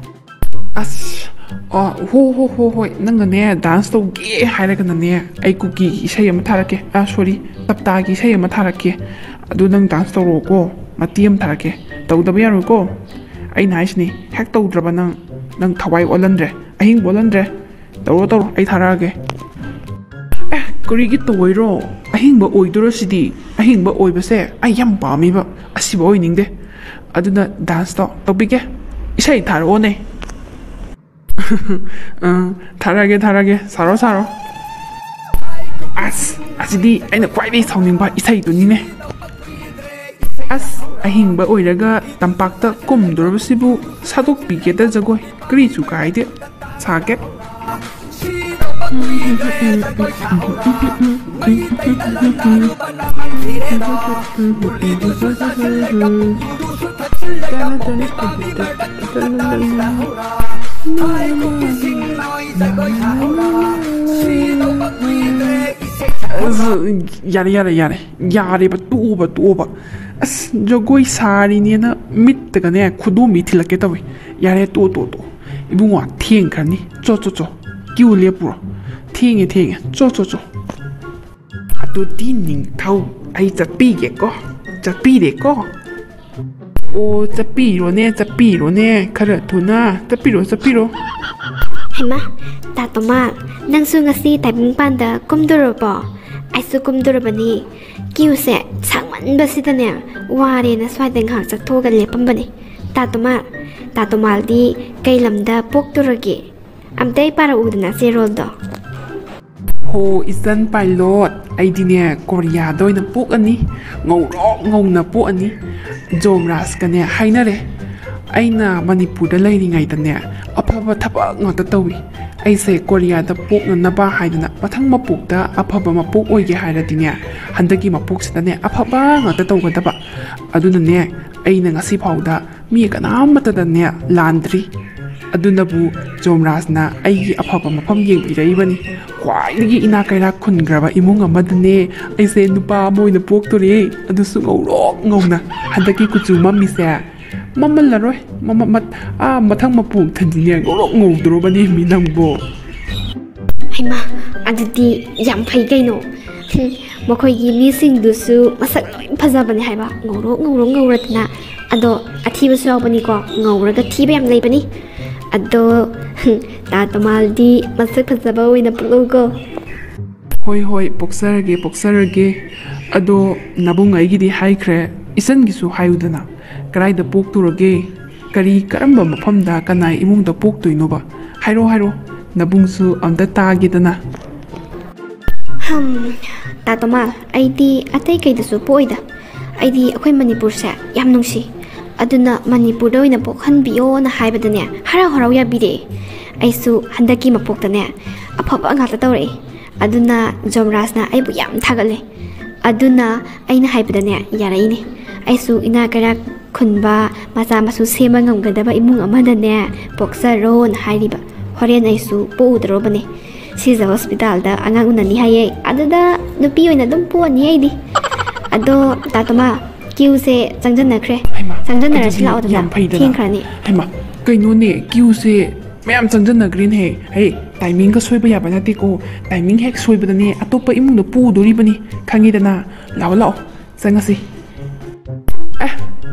ꯑꯁ ꯍꯣꯏ ꯅꯪꯅꯅꯦ ꯗꯥꯟꯁ ꯇꯧꯒꯦ ꯍꯥꯏꯔꯒꯅꯅꯦ ꯑꯩ ꯀꯨꯀꯤꯒꯤ ꯏꯁꯩ ꯑꯃ ꯊꯥꯔꯛꯀꯦ ꯁꯣꯔꯤ ꯇꯞꯇꯥꯒꯤ ꯏꯁꯩ ꯑꯃ ꯊꯥꯔꯛꯀꯦ ꯑꯗꯨ ꯅꯪ ꯗꯥꯟꯁ ꯇꯧꯔꯛꯑꯣꯀꯣ ꯃꯇꯦꯛ ꯑꯃ ꯊꯥꯔꯛꯀꯦ ꯇꯧꯗꯕ ꯌꯥꯔꯣꯏꯀꯣ ꯑꯩꯅ ꯍꯥꯏꯁꯤꯅꯤ ꯍꯦꯛ ꯇꯧꯗ꯭ꯔꯕ ꯅꯪ ꯊꯋꯥꯏ ꯑꯣꯜꯍꯟꯗ꯭ರೆ ꯑꯍꯤꯡꯕ ꯑꯣꯜꯍꯟꯗ꯭ರೆ ꯇꯧꯔꯣ ꯑꯩ ꯊꯥꯔꯛꯑꯒꯦ ꯀꯔꯤꯒꯤ ꯇꯧꯔꯣꯏꯔꯣ ꯑꯍꯤꯡꯕ ꯑꯣꯏꯗꯣꯔꯁꯤꯗꯤ ꯑꯍꯤꯡꯕ ꯑꯣꯏꯕꯁꯦ ꯑꯩ ꯌꯥꯝ ꯄꯥꯝꯃꯤꯕ ꯑꯁꯤꯕ ꯑꯣꯏꯅꯤꯡꯗꯦ ꯑꯗꯨꯅ ꯗꯥꯟꯁꯇꯣ ꯇꯧꯕꯤꯒꯦ ꯏꯁꯩ ꯊꯥꯔꯛꯑꯣꯅꯦ ꯊꯥꯔꯛꯑꯒꯦ ꯁꯥꯔꯣ ꯑꯁ ꯑꯁꯤꯗꯤ ꯑꯩꯅ ꯈ꯭ꯋꯥꯏꯗꯒꯤ ꯁꯥꯎꯅꯤꯡꯕ ꯏꯁꯩꯗꯨꯅꯤꯅꯦ ꯑꯁ ꯑꯍꯤꯡꯕ ꯑꯣꯏꯔꯒ ꯇꯝꯄꯥꯛꯇ ꯀꯨꯝꯗꯣꯔꯕꯁꯤꯕꯨ ꯁꯥꯗꯣꯛꯄꯤꯒꯦꯗ ꯖꯒꯣꯏ ꯀꯔꯤꯁꯨ ꯀꯥꯏꯗꯦ ꯁꯥꯒꯦ ꯌꯥꯔꯦꯕ ꯇꯣꯛꯑꯣꯕ ꯑꯁ ꯖꯒꯣꯏ ꯁꯥꯔꯤꯅꯦꯅ ꯃꯤꯠꯇꯒꯅꯦ ꯈꯨꯗꯣꯝꯕꯤ ꯊꯤꯜꯂꯛꯀꯦ ꯇꯧꯏ ꯌꯥꯔꯦ ꯇꯣꯛꯑꯣ ꯏꯕꯨꯡꯉꯣ ꯊꯦꯡꯈ꯭ꯔꯅꯤ ꯆꯣ ꯀ꯭ꯌꯨ ꯂꯦꯞꯄꯨꯔꯣ ꯊꯦꯡꯉꯦ ꯆꯣ ꯑꯗꯨꯗꯤ ꯅꯤꯡꯊꯧ ꯑꯩ ꯆꯠꯄꯤꯔꯦꯀꯣ ꯆꯠꯄꯤꯔꯣꯅꯦ ꯈꯔ ꯊꯨꯅ ꯆꯠꯄꯤꯔꯣ ꯍꯩꯃꯥ ꯇꯥꯇꯣꯃꯥꯜ ꯅꯪꯁꯨ ꯉꯁꯤ ꯇꯥꯏꯕꯪꯄꯥꯟꯗ ꯀꯨꯝꯗꯣꯔꯕꯣ ꯑꯩꯁꯨ ꯀꯨꯝꯗꯣꯔꯕꯅꯤ ꯀ꯭ꯌꯨꯁꯦ ꯁꯥꯡꯃꯟꯕꯁꯤꯗꯅꯦ ꯋꯥꯔꯦꯅ ꯁ꯭ꯋꯥꯏꯗ ꯉꯥꯏꯍꯥꯛ ꯆꯠꯊꯣꯛꯑꯒ ꯂꯦꯞꯄꯝꯕꯅꯤ ꯇꯥꯇꯣꯃꯥꯜꯗꯤ ꯀꯩ ꯂꯝꯗ ꯄꯣꯛꯇꯣꯔꯒꯦ ꯑꯝꯇ ꯄꯥꯔꯛꯎꯗꯅ ꯆꯦꯔꯣꯜꯗꯣ ꯍꯣ ꯏꯆꯟ ꯄꯥꯏꯂꯣꯠ ꯑꯩꯗꯤꯅꯦ ꯀꯣꯔꯤꯌꯥꯗ ꯑꯣꯏꯅ ꯄꯣꯛꯑꯅꯤ ꯉꯧꯔꯣꯛ ꯉꯧꯅ ꯄꯣꯛꯑꯅꯤ ꯖꯣꯝꯔꯥꯖꯀꯅꯦ ꯍꯥꯏꯅꯔꯦ ꯑꯩꯅ ꯃꯅꯤꯄꯨꯔꯗ ꯂꯩꯔꯤꯉꯩꯗꯅꯦ ꯑꯐꯕ ꯊꯕꯛ ꯉꯥꯛꯇ ꯇꯧꯏ ꯑꯩꯁꯦ ꯀꯣꯔꯤꯌꯥꯗ ꯄꯣꯛꯅꯅꯕ ꯍꯥꯏꯗꯅ ꯃꯊꯪ ꯃꯄꯣꯛꯇ ꯑꯐꯕ ꯃꯄꯣꯛ ꯑꯣꯏꯒꯦ ꯍꯥꯏꯔꯗꯤꯅꯦ ꯍꯟꯗꯛꯀꯤ ꯃꯄꯣꯛꯁꯤꯗꯅꯦ ꯑꯐꯕ ꯉꯥꯛꯇ ꯇꯧꯒꯗꯕ ꯑꯗꯨꯅꯅꯦ ꯑꯩꯅ ꯉꯁꯤ ꯐꯥꯎꯗ ꯃꯤ ꯀꯅꯥꯃꯠꯇꯗꯅꯦ ꯂꯥꯟꯗ꯭ꯔꯤ ꯑꯗꯨꯅꯕꯨ ꯖꯣꯝꯔꯥꯖꯅ ꯑꯩꯒꯤ ꯑꯐꯕ ꯃꯐꯝ ꯌꯦꯡꯕꯤꯔꯛꯏꯕꯅꯤ ꯈ꯭ꯋꯥꯏꯗꯒꯤ ꯏꯅꯥꯛ ꯀꯩꯔꯥꯛ ꯈꯨꯟꯈ꯭ꯔꯕ ꯏꯃꯨꯡ ꯑꯃꯗꯅꯦ ꯑꯩꯁꯦ ꯅꯨꯄꯥ ꯑꯃ ꯑꯣꯏꯅ ꯄꯣꯛꯇꯣꯔꯦ ꯑꯗꯨꯁꯨ ꯉꯧꯔꯣꯛ ꯉꯧꯅ ꯍꯟꯗꯛꯀꯤ ꯀꯨꯆꯨ ꯃꯝꯃꯤꯁꯦ ꯃꯝꯃꯜꯂꯔꯣꯏ ꯃꯊꯪ ꯃꯄꯣꯛꯇꯗꯤꯅꯦ ꯉꯧꯔꯣꯛ ꯉꯧꯗꯣꯔꯕꯅꯤ ꯃꯤ ꯅꯪꯕꯣ ꯍꯩꯃꯥ ꯑꯗꯨꯗꯤ ꯌꯥꯝ ꯐꯩ ꯀꯩꯅꯣ ꯃꯈꯣꯏꯒꯤ ꯃꯤꯁꯤꯡꯗꯨꯁꯨ ꯃꯁꯛ ꯂꯣꯏ ꯐꯖꯕꯅꯦ ꯍꯥꯏꯕ ꯉꯧꯔꯗꯅ ꯑꯗꯣ ꯑꯊꯤꯕꯁꯨ ꯌꯥꯎꯕꯅꯤꯀꯣ ꯉꯧꯔꯒ ꯊꯤꯕ ꯌꯥꯝ ꯂꯩꯕꯅꯤ ꯑꯗꯣ ꯇꯥꯇꯣꯃꯥꯜꯗꯤ ꯃꯁꯛ ꯐꯖꯕ ꯑꯣꯏꯅ ꯄꯣꯛꯎꯀꯣ ꯍꯣꯏ ꯄꯣꯛꯆꯔꯒꯦ ꯑꯗꯣ ꯅꯕꯨꯡ ꯑꯩꯒꯤꯗꯤ ꯍꯥꯏꯈ꯭ꯔꯦ ꯏꯆꯟꯒꯤꯁꯨ ꯍꯥꯏꯌꯨꯗꯅ ꯀꯗꯥꯏꯗ ꯄꯣꯛꯇꯣꯔꯒꯦ ꯀꯔꯝꯕ ꯃꯐꯝꯗ ꯀꯅꯥꯏ ꯏꯃꯨꯡꯗ ꯄꯣꯛꯇꯣꯏꯅꯣꯕ ꯍꯥꯏꯔꯣ ꯅꯕꯨꯡꯁꯨ ꯑꯝꯇ ꯇꯥꯒꯦꯗꯅ ꯇꯥꯇꯣꯃꯥꯜ ꯑꯩꯗꯤ ꯑꯇꯩ ꯀꯩꯗꯁꯨ ꯄꯣꯛꯏꯗ ꯑꯩꯗꯤ ꯑꯩꯈꯣꯏ ꯃꯅꯤꯄꯨꯔꯁꯦ ꯌꯥꯝ ꯅꯨꯡꯁꯤ ꯑꯗꯨꯅ ꯃꯅꯤꯄꯨꯔꯗ ꯑꯣꯏꯅ ꯄꯣꯛꯍꯟꯕꯤꯌꯣꯅ ꯍꯥꯏꯕꯗꯅꯦ ꯍꯔꯥꯎ ꯌꯥꯕꯤꯔꯛꯑꯦ ꯑꯩꯁꯨ ꯍꯟꯗꯛꯀꯤ ꯃꯄꯣꯛꯇꯅꯦ ꯑꯐꯕ ꯉꯥꯛꯇ ꯇꯧꯔꯛꯏ ꯑꯗꯨꯅ ꯖꯣꯝꯔꯥꯖꯅ ꯑꯩꯕꯨ ꯌꯥꯝ ꯊꯥꯒꯠꯂꯦ ꯑꯗꯨꯅ ꯑꯩꯅ ꯍꯥꯏꯕꯗꯅꯦ ꯌꯥꯔꯛꯏꯅꯦ ꯑꯩꯁꯨ ꯏꯅꯥ ꯀꯩꯔꯥꯛ ꯈꯨꯟꯕ ꯃꯆꯥ ꯃꯁꯨ ꯁꯦꯝꯕ ꯉꯝꯒꯗꯕ ꯏꯃꯨꯡ ꯑꯃꯗꯅꯦ ꯄꯣꯛꯆꯔꯣꯅ ꯍꯥꯏꯔꯤꯕ ꯍꯣꯔꯦꯟ ꯑꯩꯁꯨ ꯄꯣꯛꯎꯗ꯭ꯔꯣꯕꯅꯦ ꯁꯤꯖ ꯍꯣꯁꯄꯤꯇꯥꯜꯗ ꯑꯉꯥꯡ ꯎꯅꯅꯤ ꯍꯥꯏꯌꯦ ꯑꯗꯨꯗ ꯅꯨꯄꯤ ꯑꯣꯏꯅ ꯑꯗꯨꯝ ꯄꯣꯛꯑꯅꯤ ꯑꯩꯗꯤ ꯑꯗꯣ ꯇꯥꯇꯣꯃꯥ ꯀ꯭ꯌꯨꯁꯦ ꯆꯪꯖꯟꯅꯈ꯭ꯔꯦ ꯆꯪꯖꯟꯅꯔꯁꯤ ꯂꯥꯛꯑꯣꯗꯅ ꯊꯦꯡꯈ꯭ꯔꯅꯤ ꯍꯩꯃ ꯀꯩꯅꯣꯅꯦ ꯀ꯭ꯌꯨꯁꯦ ꯃꯌꯥꯝ ꯆꯪꯖꯟꯅꯈ꯭ꯔꯦꯅꯦ ꯍꯦ ꯇꯥꯏꯃꯤꯡꯒ ꯁꯣꯏꯕ ꯌꯥꯕ ꯅꯠꯇꯦꯀꯣ ꯇꯥꯏꯃꯤꯡ ꯍꯦꯛ ꯁꯣꯏꯕꯗꯅꯦ ꯑꯇꯣꯞꯄ ꯏꯃꯨꯡꯗ ꯄꯨꯗꯣꯔꯤꯕꯅꯤ ꯈꯪꯉꯤꯗꯅ ꯂꯥꯛꯑꯣ ꯂꯥꯛꯑꯣ ꯆꯪꯉꯁꯤ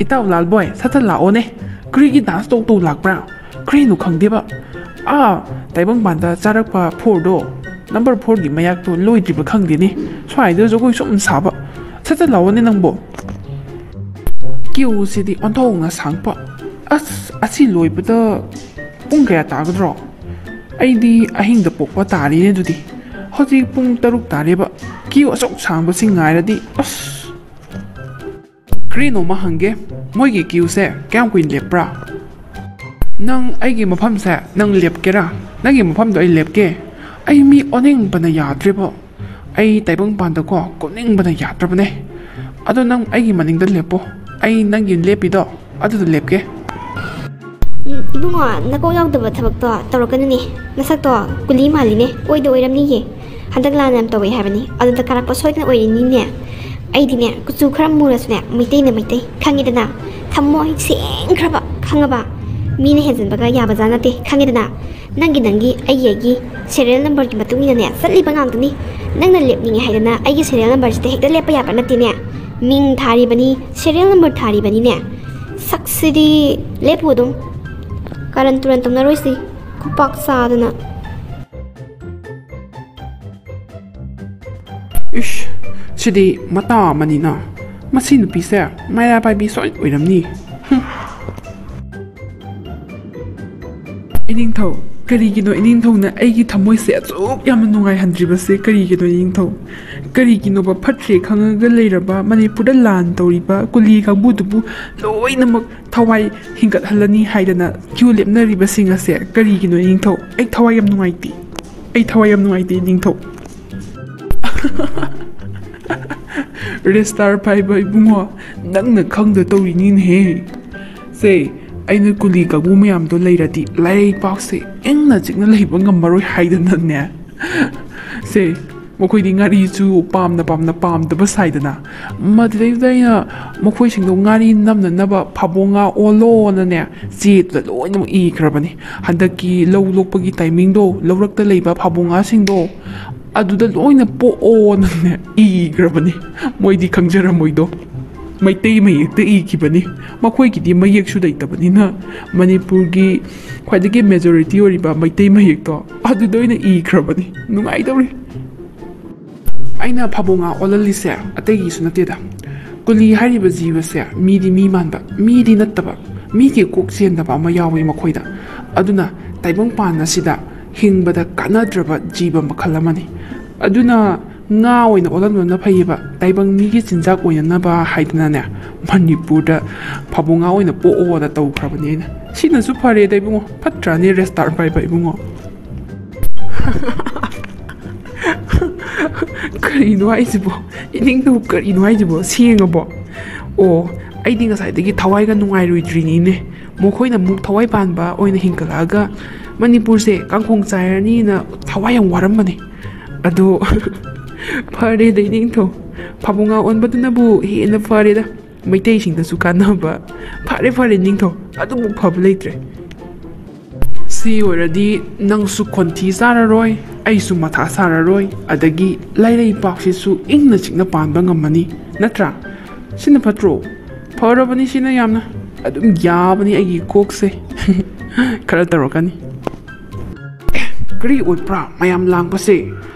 ꯏꯇꯥꯎ ꯂꯥꯜꯕꯣꯏ ꯁꯠ ꯁꯠ ꯂꯥꯛꯑꯣꯅꯦ ꯀꯔꯤꯒꯤ ꯗꯥꯟꯁ ꯇꯧ ꯂꯥꯛꯄ꯭ꯔꯥ ꯀꯔꯤꯅꯣ ꯈꯪꯗꯦꯕ ꯇꯥꯏꯕꯪꯄꯥꯟꯗ ꯆꯥꯔꯛꯄ 4ꯗꯣ ꯅꯝꯕꯔ 4ꯒꯤ ꯃꯌꯥꯛꯇꯣ ꯂꯣꯏꯗ꯭ꯔꯤꯕ ꯈꯪꯗꯦꯅꯦ ꯁ꯭ꯋꯥꯏꯗ ꯖꯒꯣꯏ ꯁꯨꯝ ꯁꯥꯕ ꯁꯠ ꯁꯠ ꯂꯥꯛꯑꯣꯅꯦ ꯅꯪꯕꯣ ꯀ꯭ꯌꯨꯁꯤꯗꯤ ꯑꯣꯟꯊꯣꯛꯅ ꯁꯥꯡꯄ ꯑꯁꯤ ꯂꯣꯏꯕꯗ ꯄꯨꯡ ꯀꯌꯥ ꯇꯥꯒꯗ꯭ꯔꯣ ꯑꯩꯗꯤ ꯑꯍꯤꯡꯗ ꯄꯣꯛꯄ ꯇꯥꯔꯤꯅꯦ ꯑꯗꯨꯗꯤ ꯍꯧꯖꯤꯛ ꯄꯨꯡ 6 ꯇꯥꯔꯦꯕ ꯀ꯭ꯌꯨ ꯑꯆꯧ ꯁꯥꯡꯕꯁꯤ ꯉꯥꯏꯔꯗꯤ ꯀꯔꯤꯅꯣꯃ ꯍꯪꯒꯦ ꯃꯣꯏꯒꯤ ꯀ꯭ꯌꯨꯁꯦ ꯀꯌꯥꯝ ꯀꯨꯏꯅ ꯂꯦꯞꯄ꯭ꯔꯥ ꯅꯪ ꯑꯩꯒꯤ ꯃꯐꯝꯁꯦ ꯅꯪ ꯂꯦꯞꯀꯦꯔꯥ ꯅꯪꯒꯤ ꯃꯐꯝꯗꯣ ꯑꯩ ꯂꯦꯞꯀꯦ ꯑꯩ ꯃꯤ ꯑꯣꯟꯅꯤꯡꯕꯅ ꯌꯥꯗ꯭ꯔꯦꯕ ꯑꯩ ꯇꯥꯏꯕꯪꯄꯥꯟꯗꯀꯣ ꯀꯨꯞꯅꯤꯡꯕꯅ ꯌꯥꯗ꯭ꯔꯕꯅꯦ ꯑꯗꯣ ꯅꯪ ꯑꯩꯒꯤ ꯃꯅꯤꯡꯗ ꯂꯦꯞꯄꯣ ꯑꯩ ꯅꯪꯒꯤ ꯂꯦꯞꯄꯤꯗꯣ ꯑꯗꯨꯗ ꯂꯦꯞꯀꯦ 이봉아 나꼭 야우ꯗꯕ ꯊꯕꯛꯇꯣ ꯇꯧꯔꯛꯀꯅꯨꯅꯦ ꯅꯁꯛꯇꯣ ꯀꯨꯂꯤ ꯃꯥꯜꯂꯤꯅꯦ ꯑꯣꯏꯗ ꯑꯣꯏꯔꯝꯅꯤꯌꯦ ꯍꯟꯗꯛ ꯂꯥꯟ ꯌꯥꯝ ꯇꯧꯋꯦ ꯍꯥꯏꯕꯅꯤ ꯑꯗꯨꯗ ꯀꯥꯔꯛꯄ ꯁꯣꯏꯗꯅ ꯑꯣꯏꯔꯤꯅꯤꯅꯦ ꯑꯩꯗꯤꯅꯦ ꯀꯨꯆꯨ ꯈꯔ ꯃꯨꯔꯁꯨꯅꯦ ꯃꯩꯇꯩꯅ ꯃꯩꯇꯩ ꯈꯪꯉꯤꯗꯅ ꯊꯝꯃꯣꯏ ꯁꯦꯡꯈ꯭ꯔꯕ ꯈꯪꯉꯕ ꯃꯤꯅ ꯍꯦꯟꯖꯟꯕꯒ ꯌꯥꯕꯖꯥ ꯅꯠꯇꯦ ꯈꯪꯉꯤꯗꯅ ꯅꯪꯒꯤ ꯑꯩꯒꯤ ꯁꯦꯔꯤꯌꯦꯜ ꯅꯝꯕꯔꯒꯤ ꯃꯇꯨꯡ ꯏꯟꯅꯅꯦ ꯆꯠꯂꯤꯕ ꯉꯥꯛꯇꯅꯤ ꯅꯪꯅ ꯂꯦꯞꯅꯤꯡꯉꯦ ꯍꯥꯏꯗꯅ ꯑꯩꯒꯤ ꯁꯦꯔꯤꯌꯦꯜ ꯅꯝꯕꯔꯁꯤꯗ ꯍꯦꯛꯇ ꯂꯦꯞꯄ ꯌꯥꯕ ꯅꯠꯇꯦꯅꯦ ꯃꯤꯡ ꯊꯥꯔꯤꯕꯅꯤ ꯁꯦꯔꯤꯌꯦꯜ ꯅꯝꯕꯔ ꯊꯥꯔꯤꯕꯅꯤꯅꯦ ꯁꯛꯁꯤꯗꯤ ꯂꯦꯞꯄꯨ ꯑꯗꯨꯝ ꯀꯥꯔꯟ ꯇꯨꯔꯟ ꯇꯧꯅꯔꯣꯏꯁꯤ ꯈꯨꯄꯥꯛ ꯆꯥꯗꯅ ꯏꯁ ꯁꯤꯗꯤ ꯃꯇꯥ ꯑꯃꯅꯤꯅ ꯃꯁꯤ ꯅꯨꯄꯤꯁꯦ ꯃꯩꯔꯥ ꯄꯥꯏꯕꯤ ꯁꯣꯏ ꯑꯣꯏꯔꯝꯅꯤ ꯏꯅꯤꯡꯊꯧ ꯀꯔꯤꯒꯤꯅꯣ ꯏꯅꯤꯡꯊꯧꯅ ꯑꯩꯒꯤ ꯊꯃꯣꯏꯁꯦ ꯑꯁꯨꯛ ꯌꯥꯝꯅ ꯅꯨꯡꯉꯥꯏꯍꯟꯗ꯭ꯔꯤꯕꯁꯦ ꯀꯔꯤꯒꯤꯅꯣ ꯏꯅꯤꯡꯊꯧ ꯀꯔꯤꯒꯤꯅꯣꯕ ꯐꯠꯇ꯭ꯔꯦ ꯈꯪꯉꯒ ꯂꯩꯔꯕ ꯃꯅꯤꯄꯨꯔꯗ ꯂꯥꯟ ꯇꯧꯔꯤꯕ ꯀꯨꯂꯤ ꯀꯥꯡꯕꯨꯗꯨꯕꯨ ꯂꯣꯏꯅꯃꯛ ꯊꯋꯥꯏ ꯍꯤꯡꯒꯠꯍꯜꯂꯅꯤ ꯍꯥꯏꯗꯅ ꯀ꯭ꯌꯨ ꯂꯦꯞꯅꯔꯤꯕꯁꯤꯡ ꯑꯁꯦ ꯀꯔꯤꯒꯤꯅꯣ ꯏꯅꯤꯡꯊꯧ ꯑꯩ ꯊꯋꯥꯏ ꯌꯥꯝ ꯅꯨꯡꯉꯥꯏꯇꯦ ꯏꯅꯤꯡꯊꯧ ꯔꯦꯁꯇꯥꯔ ꯄꯥꯏꯕ ꯏꯕꯨꯡꯉꯣ ꯅꯪꯅ ꯈꯪꯗ ꯇꯧꯔꯤꯅꯤꯅꯦꯍꯦ ꯁꯦ ꯑꯩꯅ ꯀꯨꯂꯤ ꯀꯥꯡꯕꯨ ꯃꯌꯥꯝꯗꯣ ꯂꯩꯔꯗꯤ ꯂꯩꯕꯥꯛꯁꯦ ꯏꯪꯅ ꯆꯤꯛꯅ ꯂꯩꯕ ꯉꯝꯃꯔꯣꯏ ꯍꯥꯏꯗꯅꯅꯦ ꯁꯦ ꯃꯈꯣꯏꯗꯤ ꯉꯥꯔꯤꯁꯨ ꯄꯥꯝꯗꯕ ꯁꯥꯏꯗꯅ ꯃꯗꯨꯗꯩꯗ ꯑꯩꯅ ꯃꯈꯣꯏꯁꯤꯡꯗꯣ ꯉꯥꯔꯤ ꯅꯝꯅꯅꯕ ꯐꯥꯕꯣꯡ ꯉꯥ ꯑꯣꯜꯂꯣꯅꯅꯦ ꯆꯦꯗꯨꯗ ꯂꯣꯏꯅꯃꯛ ꯏꯈ꯭ꯔꯕꯅꯤ ꯍꯟꯗꯛꯀꯤ ꯂꯧ ꯂꯣꯛꯄꯒꯤ ꯇꯥꯏꯃꯤꯡꯗꯣ ꯂꯧꯔꯛꯇ ꯂꯩꯕ ꯐꯥꯕꯣꯡ ꯉꯥꯁꯤꯡꯗꯣ ꯑꯗꯨꯗ ꯂꯣꯏꯅ ꯄꯣꯛꯑꯣꯅꯅꯦ ꯏꯈ꯭ꯔꯕꯅꯤ ꯃꯣꯏꯗꯤ ꯈꯪꯖꯔꯝꯃꯣꯏꯗꯣ ꯃꯩꯇꯩ ꯃꯌꯦꯛꯇ ꯏꯈꯤꯕꯅꯤ ꯃꯈꯣꯏꯒꯤꯗꯤ ꯃꯌꯦꯛꯁꯨ ꯂꯩꯇꯕꯅꯤꯅ ꯃꯅꯤꯄꯨꯔꯒꯤ ꯈ꯭ꯋꯥꯏꯗꯒꯤ ꯃꯦꯖꯣꯔꯤꯇꯤ ꯑꯣꯏꯔꯤꯕ ꯃꯩꯇꯩ ꯃꯌꯦꯛꯇꯣ ꯑꯗꯨꯗ ꯑꯣꯏꯅ ꯏꯈ꯭ꯔꯕꯅꯤ ꯅꯨꯡꯉꯥꯏꯗꯧꯔꯤ ꯑꯩꯅ ꯐꯥꯕꯣꯡ ꯉꯥ ꯑꯣꯜꯍꯜꯂꯤꯁꯦ ꯑꯇꯩꯒꯤꯁꯨ ꯅꯠꯇꯦꯗ ꯀꯨꯂꯤ ꯍꯥꯏꯔꯤꯕ ꯖꯤꯕꯁꯦ ꯃꯤꯗꯤ ꯃꯤ ꯃꯥꯟꯕ ꯃꯤꯗꯤ ꯅꯠꯇꯕ ꯃꯤꯒꯤ ꯀꯣꯛ ꯆꯦꯟꯗꯕ ꯑꯃ ꯌꯥꯎꯏ ꯃꯈꯣꯏꯗ ꯑꯗꯨꯅ ꯇꯥꯏꯕꯪꯄꯥꯟ ꯑꯁꯤꯗ ꯍꯤꯡꯕꯗ ꯀꯥꯟꯅꯗ꯭ꯔꯕ ꯖꯤꯕ ꯃꯈꯜ ꯑꯃꯅꯤ ꯑꯗꯨꯅ ꯉꯥ ꯑꯣꯏꯅ ꯑꯣꯜꯍꯟꯕꯅ ꯐꯩꯌꯦꯕ ꯇꯥꯏꯕꯪ ꯃꯤꯒꯤ ꯆꯤꯟꯖꯥꯛ ꯑꯣꯏꯅꯅꯕ ꯍꯥꯏꯗꯅꯅꯦ ꯃꯅꯤꯄꯨꯔꯗ ꯐꯥꯕꯣꯡ ꯉꯥ ꯑꯣꯏꯅ ꯄꯣꯛꯑꯣꯅ ꯇꯧꯈ꯭ꯔꯕꯅꯤ ꯑꯩꯅ ꯁꯤꯅꯁꯨ ꯐꯔꯦꯗ ꯏꯕꯨꯡꯉꯣ ꯐꯠꯇ꯭ꯔꯥꯅꯦ ꯔꯦꯁꯇꯥꯔ ꯄꯥꯏꯕ ꯏꯕꯨꯡꯉꯣ ꯀꯔꯤꯅꯣ ꯍꯥꯏꯁꯤꯕꯣ ꯏꯅꯤꯡꯊꯧ ꯀꯔꯤꯅꯣ ꯍꯥꯏꯁꯤꯕꯣ ꯁꯦꯡꯉꯕꯣ ꯑꯣ ꯑꯩꯗꯤ ꯉꯁꯥꯏꯗꯒꯤ ꯊꯋꯥꯏꯒ ꯅꯨꯡꯉꯥꯏꯔꯣꯏꯗ꯭ꯔꯤꯅꯤꯅꯦ ꯃꯈꯣꯏꯅ ꯑꯃꯨꯛ ꯊꯋꯥꯏ ꯄꯥꯟꯕ ꯑꯣꯏꯅ ꯍꯤꯡꯒꯠꯂꯛꯑꯒ ꯃꯅꯤꯄꯨꯔꯁꯦ ꯀꯥꯡꯈꯣꯡ ꯆꯥꯏꯔꯅꯤꯅ ꯊꯋꯥꯏ ꯌꯥꯝ ꯋꯥꯔꯝꯕꯅꯤ ꯑꯗꯣ ꯐꯔꯦꯗ ꯏꯅꯤꯡꯊꯧ ꯐꯥꯕꯣꯡ ꯉꯥ ꯑꯣꯟꯕꯗꯨꯅꯕꯨ ꯍꯦꯟꯅ ꯐꯔꯦꯗ ꯃꯩꯇꯩꯁꯤꯡꯗꯁꯨ ꯀꯥꯟꯅꯕ ꯐꯔꯦ ꯅꯤꯡꯊꯧ ꯑꯗꯨꯃꯨꯛ ꯐꯕ ꯂꯩꯇ꯭ꯔꯦ ꯁꯤ ꯑꯣꯏꯔꯗꯤ ꯅꯪꯁꯨ ꯈꯣꯟꯊꯤ ꯆꯥꯔꯔꯣꯏ ꯑꯩꯁꯨ ꯃꯊꯥ ꯁꯥꯔꯔꯣꯏ ꯑꯗꯒꯤ ꯂꯩꯔꯩꯄꯥꯛꯁꯤꯁꯨ ꯏꯪꯅ ꯆꯤꯛꯅ ꯄꯥꯟꯕ ꯉꯝꯃꯅꯤ ꯅꯠꯇ꯭ꯔꯥ ꯁꯤꯅ ꯐꯠꯇ꯭ꯔꯣ ꯐꯔꯕꯅꯤ ꯁꯤꯅ ꯌꯥꯝꯅ ꯑꯗꯨꯝ ꯌꯥꯕꯅꯤ ꯑꯩꯒꯤ ꯀꯣꯛꯁꯦ ꯈꯔ ꯇꯧꯔꯛꯀꯅꯤ ꯀꯔꯤ ꯑꯣꯏꯕ꯭ꯔꯥ ꯃꯌꯥꯝ ꯂꯥꯡꯕꯁꯦ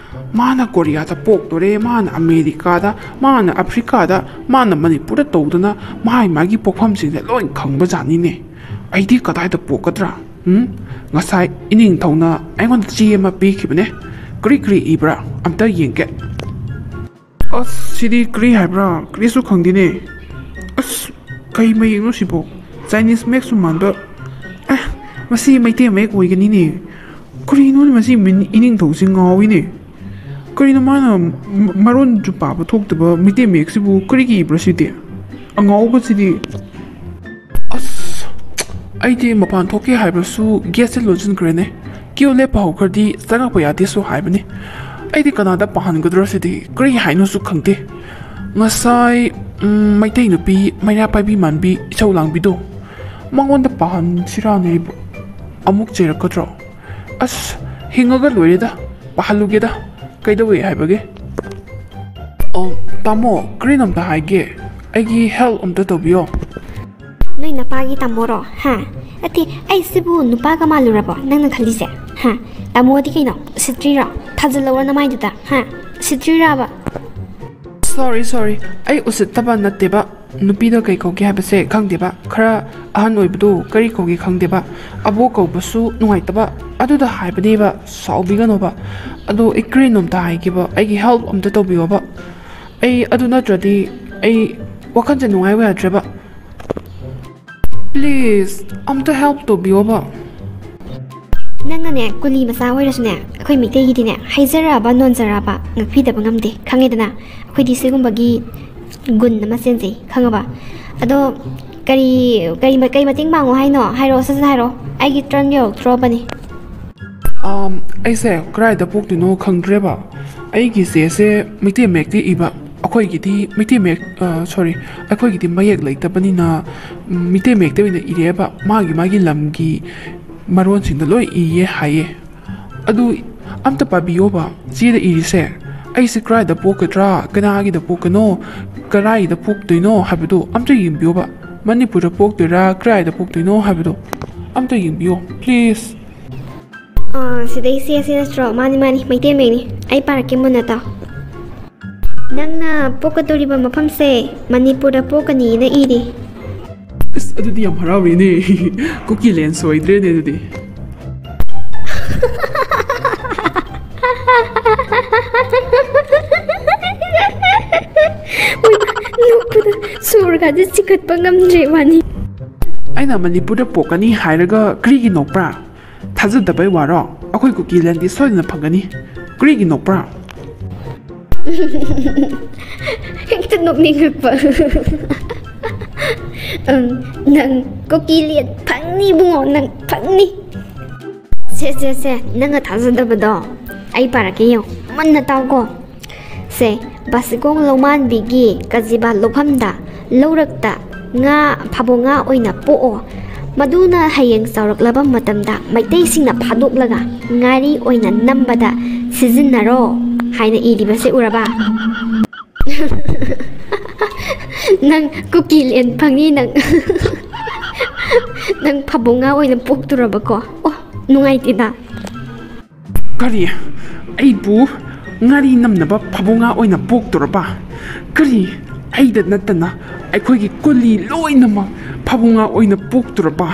ꯃꯥꯅ ꯀꯣꯔꯤꯌꯥꯗ ꯄꯣꯛꯇꯣꯔꯦ ꯃꯥꯅ ꯑꯃꯦꯔꯤꯀꯥꯗ ꯃꯥꯅ ꯑꯐ꯭ꯔꯤꯀꯥꯗ ꯃꯥꯅ ꯃꯅꯤꯄꯨꯔꯗ ꯇꯧꯗꯅ ꯃꯥꯒꯤ ꯄꯣꯛꯐꯝꯁꯤꯡꯁꯦ ꯂꯣꯏ ꯈꯪꯕꯖꯥꯠꯅꯤꯅꯦ ꯑꯩꯗꯤ ꯀꯗꯥꯏꯗ ꯄꯣꯛꯀꯗ꯭ꯔꯥ ꯉꯁꯥꯏ ꯏꯅꯤꯡꯊꯧꯅ ꯑꯩꯉꯣꯟꯗ ꯆꯦ ꯑꯃ ꯄꯤꯈꯤꯕꯅꯦ ꯀꯔꯤ ꯏꯕ꯭ꯔꯥ ꯑꯝꯇ ꯌꯦꯡꯒꯦ ꯑꯁ ꯁꯤꯗꯤ ꯀꯔꯤ ꯍꯥꯏꯕ꯭ꯔꯥ ꯀꯔꯤꯁꯨ ꯈꯪꯗꯦꯅꯦ ꯑꯁ ꯀꯩ ꯃꯌꯦꯛꯅꯣ ꯁꯤꯕꯣ ꯆꯥꯏꯅꯤꯁ ꯃꯌꯦꯛꯁꯨ ꯃꯥꯟꯕ ꯃꯁꯤ ꯃꯩꯇꯩ ꯃꯌꯦꯛ ꯑꯣꯏꯒꯅꯤꯅꯦ ꯀꯔꯤꯅꯣꯅꯦ ꯃꯁꯤ ꯏꯅꯤꯡꯊꯧꯁꯤ ꯉꯥꯎꯏꯅꯦ ꯀꯔꯤꯅꯣ ꯃꯥꯅ ꯃꯔꯣꯟꯁꯨ ꯄꯥꯕ ꯊꯣꯛꯇꯕ ꯃꯩꯇꯩ ꯃꯌꯦꯛꯁꯤꯕꯨ ꯀꯔꯤꯒꯤ ꯏꯕ꯭ꯔꯥ ꯁꯤꯗꯤ ꯑꯉꯥꯎꯕꯁꯤꯗꯤ ꯑꯁ ꯑꯩꯗꯤ ꯃꯄꯥꯟ ꯊꯣꯛꯀꯦ ꯍꯥꯏꯕꯁꯨ ꯒꯦꯠꯁꯦ ꯂꯣꯟꯁꯤꯟꯈ꯭ꯔꯦꯅꯦ ꯀ꯭ꯌꯨ ꯂꯦꯞꯄ ꯍꯧꯈ꯭ꯔꯗꯤ ꯆꯪꯉꯛꯄ ꯌꯥꯗꯦꯁꯨ ꯍꯥꯏꯕꯅꯤ ꯑꯩꯗꯤ ꯀꯅꯥꯗ ꯄꯥꯍꯟꯒꯗ꯭ꯔꯣ ꯁꯤꯗꯤ ꯀꯔꯤ ꯍꯥꯏꯅꯣꯁꯨ ꯈꯪꯗꯦ ꯉꯁꯥꯏ ꯃꯩꯇꯩ ꯅꯨꯄꯤ ꯃꯩꯔꯥ ꯄꯥꯏꯕꯤ ꯃꯥꯟꯕꯤ ꯏꯆꯧ ꯂꯥꯡꯕꯤꯗꯣ ꯃꯉꯣꯟꯗ ꯄꯥꯍꯟꯁꯤꯔꯥꯅꯦ ꯑꯩꯕꯨ ꯑꯃꯨꯛ ꯆꯩꯔꯛꯀꯗ꯭ꯔꯣ ꯑꯁ ꯍꯤꯡꯉꯒ ꯂꯣꯏꯔꯦꯗ ꯄꯥꯍꯜꯂꯨꯒꯦꯗ ꯀꯩꯗꯧꯋꯦ ꯍꯥꯏꯕꯒꯦ ꯇꯥꯃꯣ ꯀꯔꯤꯅꯣꯝꯇ ꯍꯥꯏꯒꯦ ꯑꯩꯒꯤ ꯍꯦꯜꯞ ꯑꯝꯇ ꯇꯧꯕꯤꯌꯣ ꯅꯣꯏ ꯅꯄꯥꯒꯤ ꯇꯥꯃꯣꯔꯣ ꯍꯥ ꯅꯠꯇꯦ ꯑꯩꯁꯤꯕꯨ ꯅꯨꯄꯥꯒ ꯃꯥꯜꯂꯨꯔꯕꯣ ꯅꯪꯅ ꯈꯜꯂꯤꯁꯦ ꯍꯥ ꯇꯥꯃꯣꯗꯤ ꯀꯩꯅꯣ ꯎꯁꯤꯠꯇ꯭ꯔꯤꯔꯣ ꯊꯥꯖꯤꯜꯂꯧꯔ ꯅꯃꯥꯏꯗꯨꯗ ꯍꯥ ꯎꯁꯤꯠꯇ꯭ꯔꯤꯔꯕ ꯁꯣꯔꯤ ꯑꯩ ꯎꯁꯤꯠꯇꯕ ꯅꯠꯇꯦꯕ ꯅꯨꯄꯤꯗ ꯀꯩ ꯀꯧꯒꯦ ꯍꯥꯏꯕꯁꯦ ꯈꯪꯗꯦꯕ ꯈꯔ ꯑꯍꯟ ꯑꯣꯏꯕꯗꯨ ꯀꯔꯤ ꯀꯧꯒꯦ ꯈꯪꯗꯦꯕ ꯑꯕꯣꯛ ꯀꯧꯕꯁꯨ ꯅꯨꯡꯉꯥꯏꯇꯕ ꯑꯗꯨꯗ ꯍꯥꯏꯕꯅꯦꯕ ꯁꯥꯎꯕꯤꯒꯅꯣꯕ ꯑꯗꯣ ꯑꯩ ꯀꯔꯤꯅꯣꯝꯇ ꯍꯥꯏꯒꯦꯕ ꯑꯩꯒꯤ ꯍꯦꯜꯞ ꯑꯝꯇ ꯇꯧꯕꯤꯌꯣꯕ ꯑꯩ ꯑꯗꯨ ꯅꯠꯇ꯭ꯔꯗꯤ ꯑꯩ ꯋꯥꯈꯜꯁꯦ ꯅꯨꯡꯉꯥꯏꯕ ꯌꯥꯗ꯭ꯔꯦꯕ ꯄ꯭ꯂꯤꯖ ꯑꯝꯇ ꯍꯦꯜꯞ ꯇꯧꯕꯤꯌꯣꯕ ꯅꯪꯅꯅꯦ ꯀꯨꯂꯤ ꯃꯆꯥ ꯑꯣꯏꯔꯁꯨꯅꯦ ꯑꯩꯈꯣꯏ ꯃꯩꯇꯩꯒꯤꯗꯤꯅꯦ ꯍꯩꯖꯔꯛꯑꯕ ꯅꯣꯟꯖꯔꯛꯑꯕ ꯉꯛꯄꯤꯗꯕ ꯉꯝꯗꯦ ꯈꯪꯉꯦꯗꯅ ꯑꯩꯈꯣꯏꯗꯤ ꯁꯤꯒꯨꯝꯕꯒꯤ ꯒꯨꯟ ꯑꯃ ꯆꯦꯟꯖꯩ ꯈꯪꯉꯕ ꯑꯗꯣ ꯀꯔꯤ ꯃꯇꯦꯡ ꯄꯥꯡꯉꯣ ꯍꯥꯏꯅꯣ ꯍꯥꯏꯔꯛꯑꯣ ꯁꯠ ꯁꯠ ꯍꯥꯏꯔꯛꯑꯣ ꯑꯩꯒꯤ ꯇꯔꯟ ꯌꯧꯔꯛꯇ꯭ꯔꯣꯕꯅꯤ ꯑꯩꯁꯦ ꯀꯗꯥꯏꯗ ꯄꯣꯛꯇꯣꯏꯅꯣ ꯈꯪꯗ꯭ꯔꯦꯕ ꯑꯩꯒꯤ ꯆꯦꯁꯦ ꯃꯩꯇꯩ ꯃꯌꯦꯛꯇ ꯏꯕ ꯑꯩꯈꯣꯏꯒꯤꯗꯤ ꯃꯩꯇꯩ ꯃꯌꯦꯛ ꯑꯩꯈꯣꯏꯒꯤꯗꯤ ꯃꯌꯦꯛ ꯂꯩꯇꯕꯅꯤꯅ ꯃꯩꯇꯩ ꯃꯌꯦꯛꯇ ꯑꯣꯏꯅ ꯏꯔꯦꯕ ꯃꯥꯒꯤ ꯂꯝꯒꯤ ꯃꯔꯣꯟꯁꯤꯡꯗ ꯂꯣꯏ ꯏꯌꯦ ꯍꯥꯏꯌꯦ ꯑꯗꯨ ꯑꯝꯇ ꯄꯥꯕꯤꯌꯣꯕ ꯆꯦꯗ ꯏꯔꯤꯁꯦ ꯑꯩꯁꯦ ꯀꯗꯥꯏꯗ ꯄꯣꯛꯀꯗ꯭ꯔꯥ ꯀꯅꯥꯒꯤꯗ ꯄꯣꯛꯀꯅꯣ ꯀꯗꯥꯏꯗ ꯄꯣꯛꯇꯣꯏꯅꯣ ꯍꯥꯏꯕꯗꯣ ꯑꯝꯇ ꯌꯦꯡꯕꯤꯌꯣꯕ ꯃꯅꯤꯄꯨꯔꯗ ꯄꯣꯛꯇꯣꯏꯔꯥ ꯀꯗꯥꯏꯗ ꯄꯣꯛꯇꯣꯏꯅꯣ ꯍꯥꯏꯕꯗꯣ ꯑꯝꯇ ꯌꯦꯡꯕꯤꯌꯣ ꯄ꯭ꯂꯤꯖ ꯁꯤꯗꯩ ꯆꯦꯁꯦ ꯅꯠꯇ꯭ꯔꯣ ꯃꯥꯅꯤ ꯃꯩꯇꯩ ꯃꯌꯦꯛꯅꯤ ꯑꯩ ꯄꯥꯔꯛꯀꯦ ꯃꯨꯟꯅ ꯇꯥꯎ ꯅꯪꯅ ꯄꯣꯛꯀꯗꯧꯔꯤꯕ ꯃꯐꯝꯁꯦ ꯃꯅꯤꯄꯨꯔꯗ ꯄꯣꯛꯀꯅꯤꯅ ꯏꯔꯤ ꯑꯁ ꯑꯗꯨꯗꯤ ꯌꯥꯝ ꯍꯔꯥꯎꯔꯤꯅꯦ ꯀꯨꯀꯤ ꯂꯦꯟ ꯁꯣꯏꯗ꯭ꯔꯦꯅꯦ ꯑꯗꯨꯗꯤ ꯅꯣꯛꯄꯗ ꯁꯣꯔꯒꯗ ꯆꯤꯈꯠꯄ ꯉꯝꯗ꯭ꯔꯦ ꯋꯥꯅꯤ ꯑꯩꯅ ꯃꯅꯤꯄꯨꯔꯗ ꯄꯣꯛꯀꯅꯤ ꯍꯥꯏꯔꯒ ꯀꯔꯤꯒꯤ ꯅꯣꯛꯄ꯭ꯔꯥ ꯊꯥꯖꯗꯕꯩ ꯋꯥꯔꯣ ꯑꯩꯈꯣꯏ ꯀꯨꯀꯤ ꯂꯦꯟꯗꯤ ꯁꯣꯏꯗꯅ ꯐꯪꯒꯅꯤ ꯀꯔꯤꯒꯤ ꯅꯣꯛꯄ꯭ꯔꯥ ꯍꯦꯛꯇ ꯅꯣꯛꯅꯤꯡꯉꯛꯄ ꯅꯪ ꯀꯨꯀꯤ ꯂꯦꯟ ꯐꯪꯅꯤ ꯏꯕꯨꯡꯉꯣ ꯅꯪ ꯐꯪꯅꯤ ꯁꯦ ꯅꯪꯅ ꯊꯥꯖꯗꯕꯗꯣ ꯑꯩ ꯄꯥꯔꯛꯀꯦ ꯌꯦꯡꯉꯣ ꯃꯟꯅ ꯇꯥꯎꯀꯣ ꯁꯦ ꯕꯥꯁꯤꯈꯣꯡ ꯂꯧꯃꯥꯟꯕꯤꯒꯤ ꯀꯖꯤꯕꯥ ꯂꯧꯐꯝꯗ ꯂꯧꯔꯛꯇ ꯉꯥ ꯐꯥꯕꯣ ꯉꯥ ꯑꯣꯏꯅ ꯄꯣꯛꯑꯣ ꯃꯗꯨꯅ ꯍꯌꯦꯡ ꯆꯥꯎꯔꯛꯂꯕ ꯃꯇꯝꯗ ꯃꯩꯇꯩꯁꯤꯡꯅ ꯐꯥꯗꯣꯛꯂꯒ ꯉꯥꯔꯤ ꯑꯣꯏꯅ ꯅꯝꯕꯗ ꯁꯤꯖꯤꯟꯅꯔꯣ ꯍꯥꯏꯅ ꯏꯔꯤꯕꯁꯦ ꯎꯔꯕ ꯅꯪ ꯀꯨꯀꯤ ꯂꯦꯟ ꯐꯪꯉꯤ ꯅꯪ ꯐꯥꯕꯣ ꯉꯥ ꯑꯣꯏꯅ ꯄꯣꯛꯇꯣꯔꯕꯀꯣ ꯑꯣ ꯅꯨꯡꯉꯥꯏꯇꯦꯗ ꯀꯔꯤ ꯑꯩꯕꯨ ꯉꯥꯔꯤ ꯅꯝꯅꯕ ꯐꯥꯕꯣ ꯉꯥ ꯑꯣꯏꯅ ꯄꯣꯛꯇꯣꯔꯕ ꯀꯔꯤ ꯑꯩꯗ ꯅꯠꯇꯅ ꯑꯩꯈꯣꯏꯒꯤ ꯀꯨꯂꯤ ꯂꯣꯏꯅꯃꯛ ꯐꯥꯕꯣ ꯉꯥ ꯑꯣꯏꯅ ꯄꯣꯛꯇꯣꯔꯕ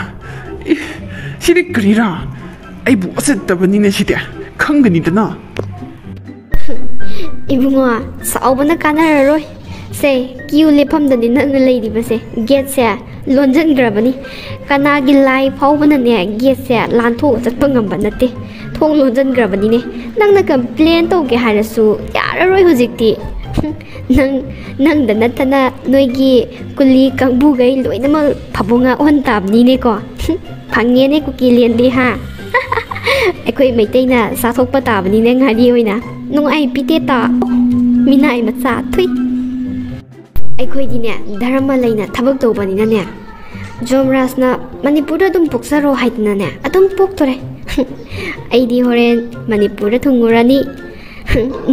ꯁꯤꯗꯤ ꯀꯔꯤꯔꯥ ꯑꯩꯕꯨ ꯎꯁꯤꯠꯇꯕꯅꯤꯅꯦ ꯁꯤꯗꯤ ꯈꯪꯒꯅꯤꯗꯅ ꯏꯕꯨꯡꯉꯣ ꯁꯥꯎꯕꯅ ꯀꯥꯟꯅꯔꯔꯣꯏ ꯁꯦ ꯀ꯭ꯌꯨ ꯂꯦꯞꯐꯝꯗꯅꯤ ꯅꯪꯅ ꯂꯩꯔꯤꯕꯁꯦ ꯒꯦꯠꯁꯦ ꯂꯣꯟꯁꯤꯟꯈ꯭ꯔꯕꯅꯤ ꯀꯅꯥꯒꯤ ꯂꯥꯏ ꯐꯥꯎꯕꯅꯅꯦ ꯒꯦꯠꯁꯦ ꯂꯥꯟꯊꯣꯛꯑ ꯆꯠꯄ ꯉꯝꯕ ꯅꯠꯇꯦ ꯊꯣꯡ ꯂꯣꯟꯁꯤꯟꯈ꯭ꯔꯕꯅꯤꯅꯦ ꯅꯪꯅ ꯀꯝꯄ꯭ꯂꯦꯟ ꯇꯧꯒꯦ ꯍꯥꯏꯔꯁꯨ ꯌꯥꯔꯔꯣꯏ ꯍꯧꯖꯤꯛꯇꯤ ꯅꯪꯗ ꯅꯠꯇꯅ ꯅꯣꯏꯒꯤ ꯀꯨꯂꯤ ꯀꯥꯡꯕꯨꯈꯩ ꯂꯣꯏꯅꯃꯛ ꯐꯥꯕꯣ ꯉꯥ ꯑꯣꯟ ꯇꯥꯕꯅꯤꯅꯦꯀꯣ ꯐꯪꯉꯦꯅꯦ ꯀꯨꯀꯤ ꯂꯦꯟꯗꯤ ꯍꯥ ꯑꯩꯈꯣꯏ ꯃꯩꯇꯩꯅ ꯆꯥꯊꯣꯛꯄ ꯇꯥꯕꯅꯤꯅꯦ ꯉꯥꯔꯤ ꯑꯣꯏꯅ ꯅꯨꯡꯉꯥꯏ ꯄꯤꯇꯦꯇꯥ ꯃꯤꯅꯥꯏ ꯃꯆꯥ ꯊꯨꯏ ꯑꯩꯈꯣꯏꯗꯤꯅꯦ ꯙꯔꯃ ꯂꯩꯅ ꯊꯕꯛ ꯇꯧꯕꯅꯤꯅꯅꯦ ꯖꯣꯝꯔꯥꯖꯅ ꯃꯅꯤꯄꯨꯔꯗ ꯑꯗꯨꯝ ꯄꯣꯛꯆꯔꯣ ꯍꯥꯏꯗꯅꯅꯦ ꯑꯗꯨꯝ ꯄꯣꯛꯇꯣꯔꯦ ꯑꯩꯗꯤ ꯍꯣꯔꯦꯟ ꯃꯅꯤꯄꯨꯔꯗ ꯊꯨꯡꯉꯨꯔꯅꯤ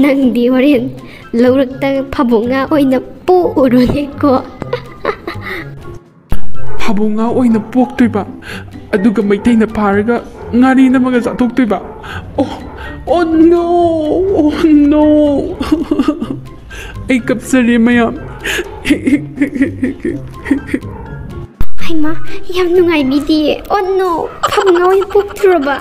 ꯅꯪꯗꯤ ꯍꯣꯔꯦꯟ ꯂꯧꯔꯛꯇ ꯐꯥꯕꯣ ꯉꯥ ꯑꯣꯏꯅ ꯄꯣꯛꯎꯔꯣꯅꯦꯀꯣ ꯐꯥꯕꯣ ꯉꯥ ꯑꯣꯏꯅ ꯄꯣꯛꯇꯣꯏꯕ ꯑꯗꯨꯒ ꯃꯩꯇꯩꯅ ꯐꯥꯔꯒ ꯉꯥꯔꯤ ꯅꯝꯃꯒ ꯆꯥꯊꯣꯛꯇꯣꯏꯕ ꯑꯣ ꯅꯣ ꯑꯩ ꯀꯞꯆꯔꯦ ꯃꯌꯥꯝ ꯍꯩꯃꯥ ꯌꯥꯝ ꯅꯨꯡꯉꯥꯏꯕꯤꯗꯤꯌꯦ ꯑꯣ ꯅꯣ ꯐꯥꯕꯣ ꯉꯥ ꯑꯣꯏꯅ ꯄꯣꯛꯇꯣꯔꯕ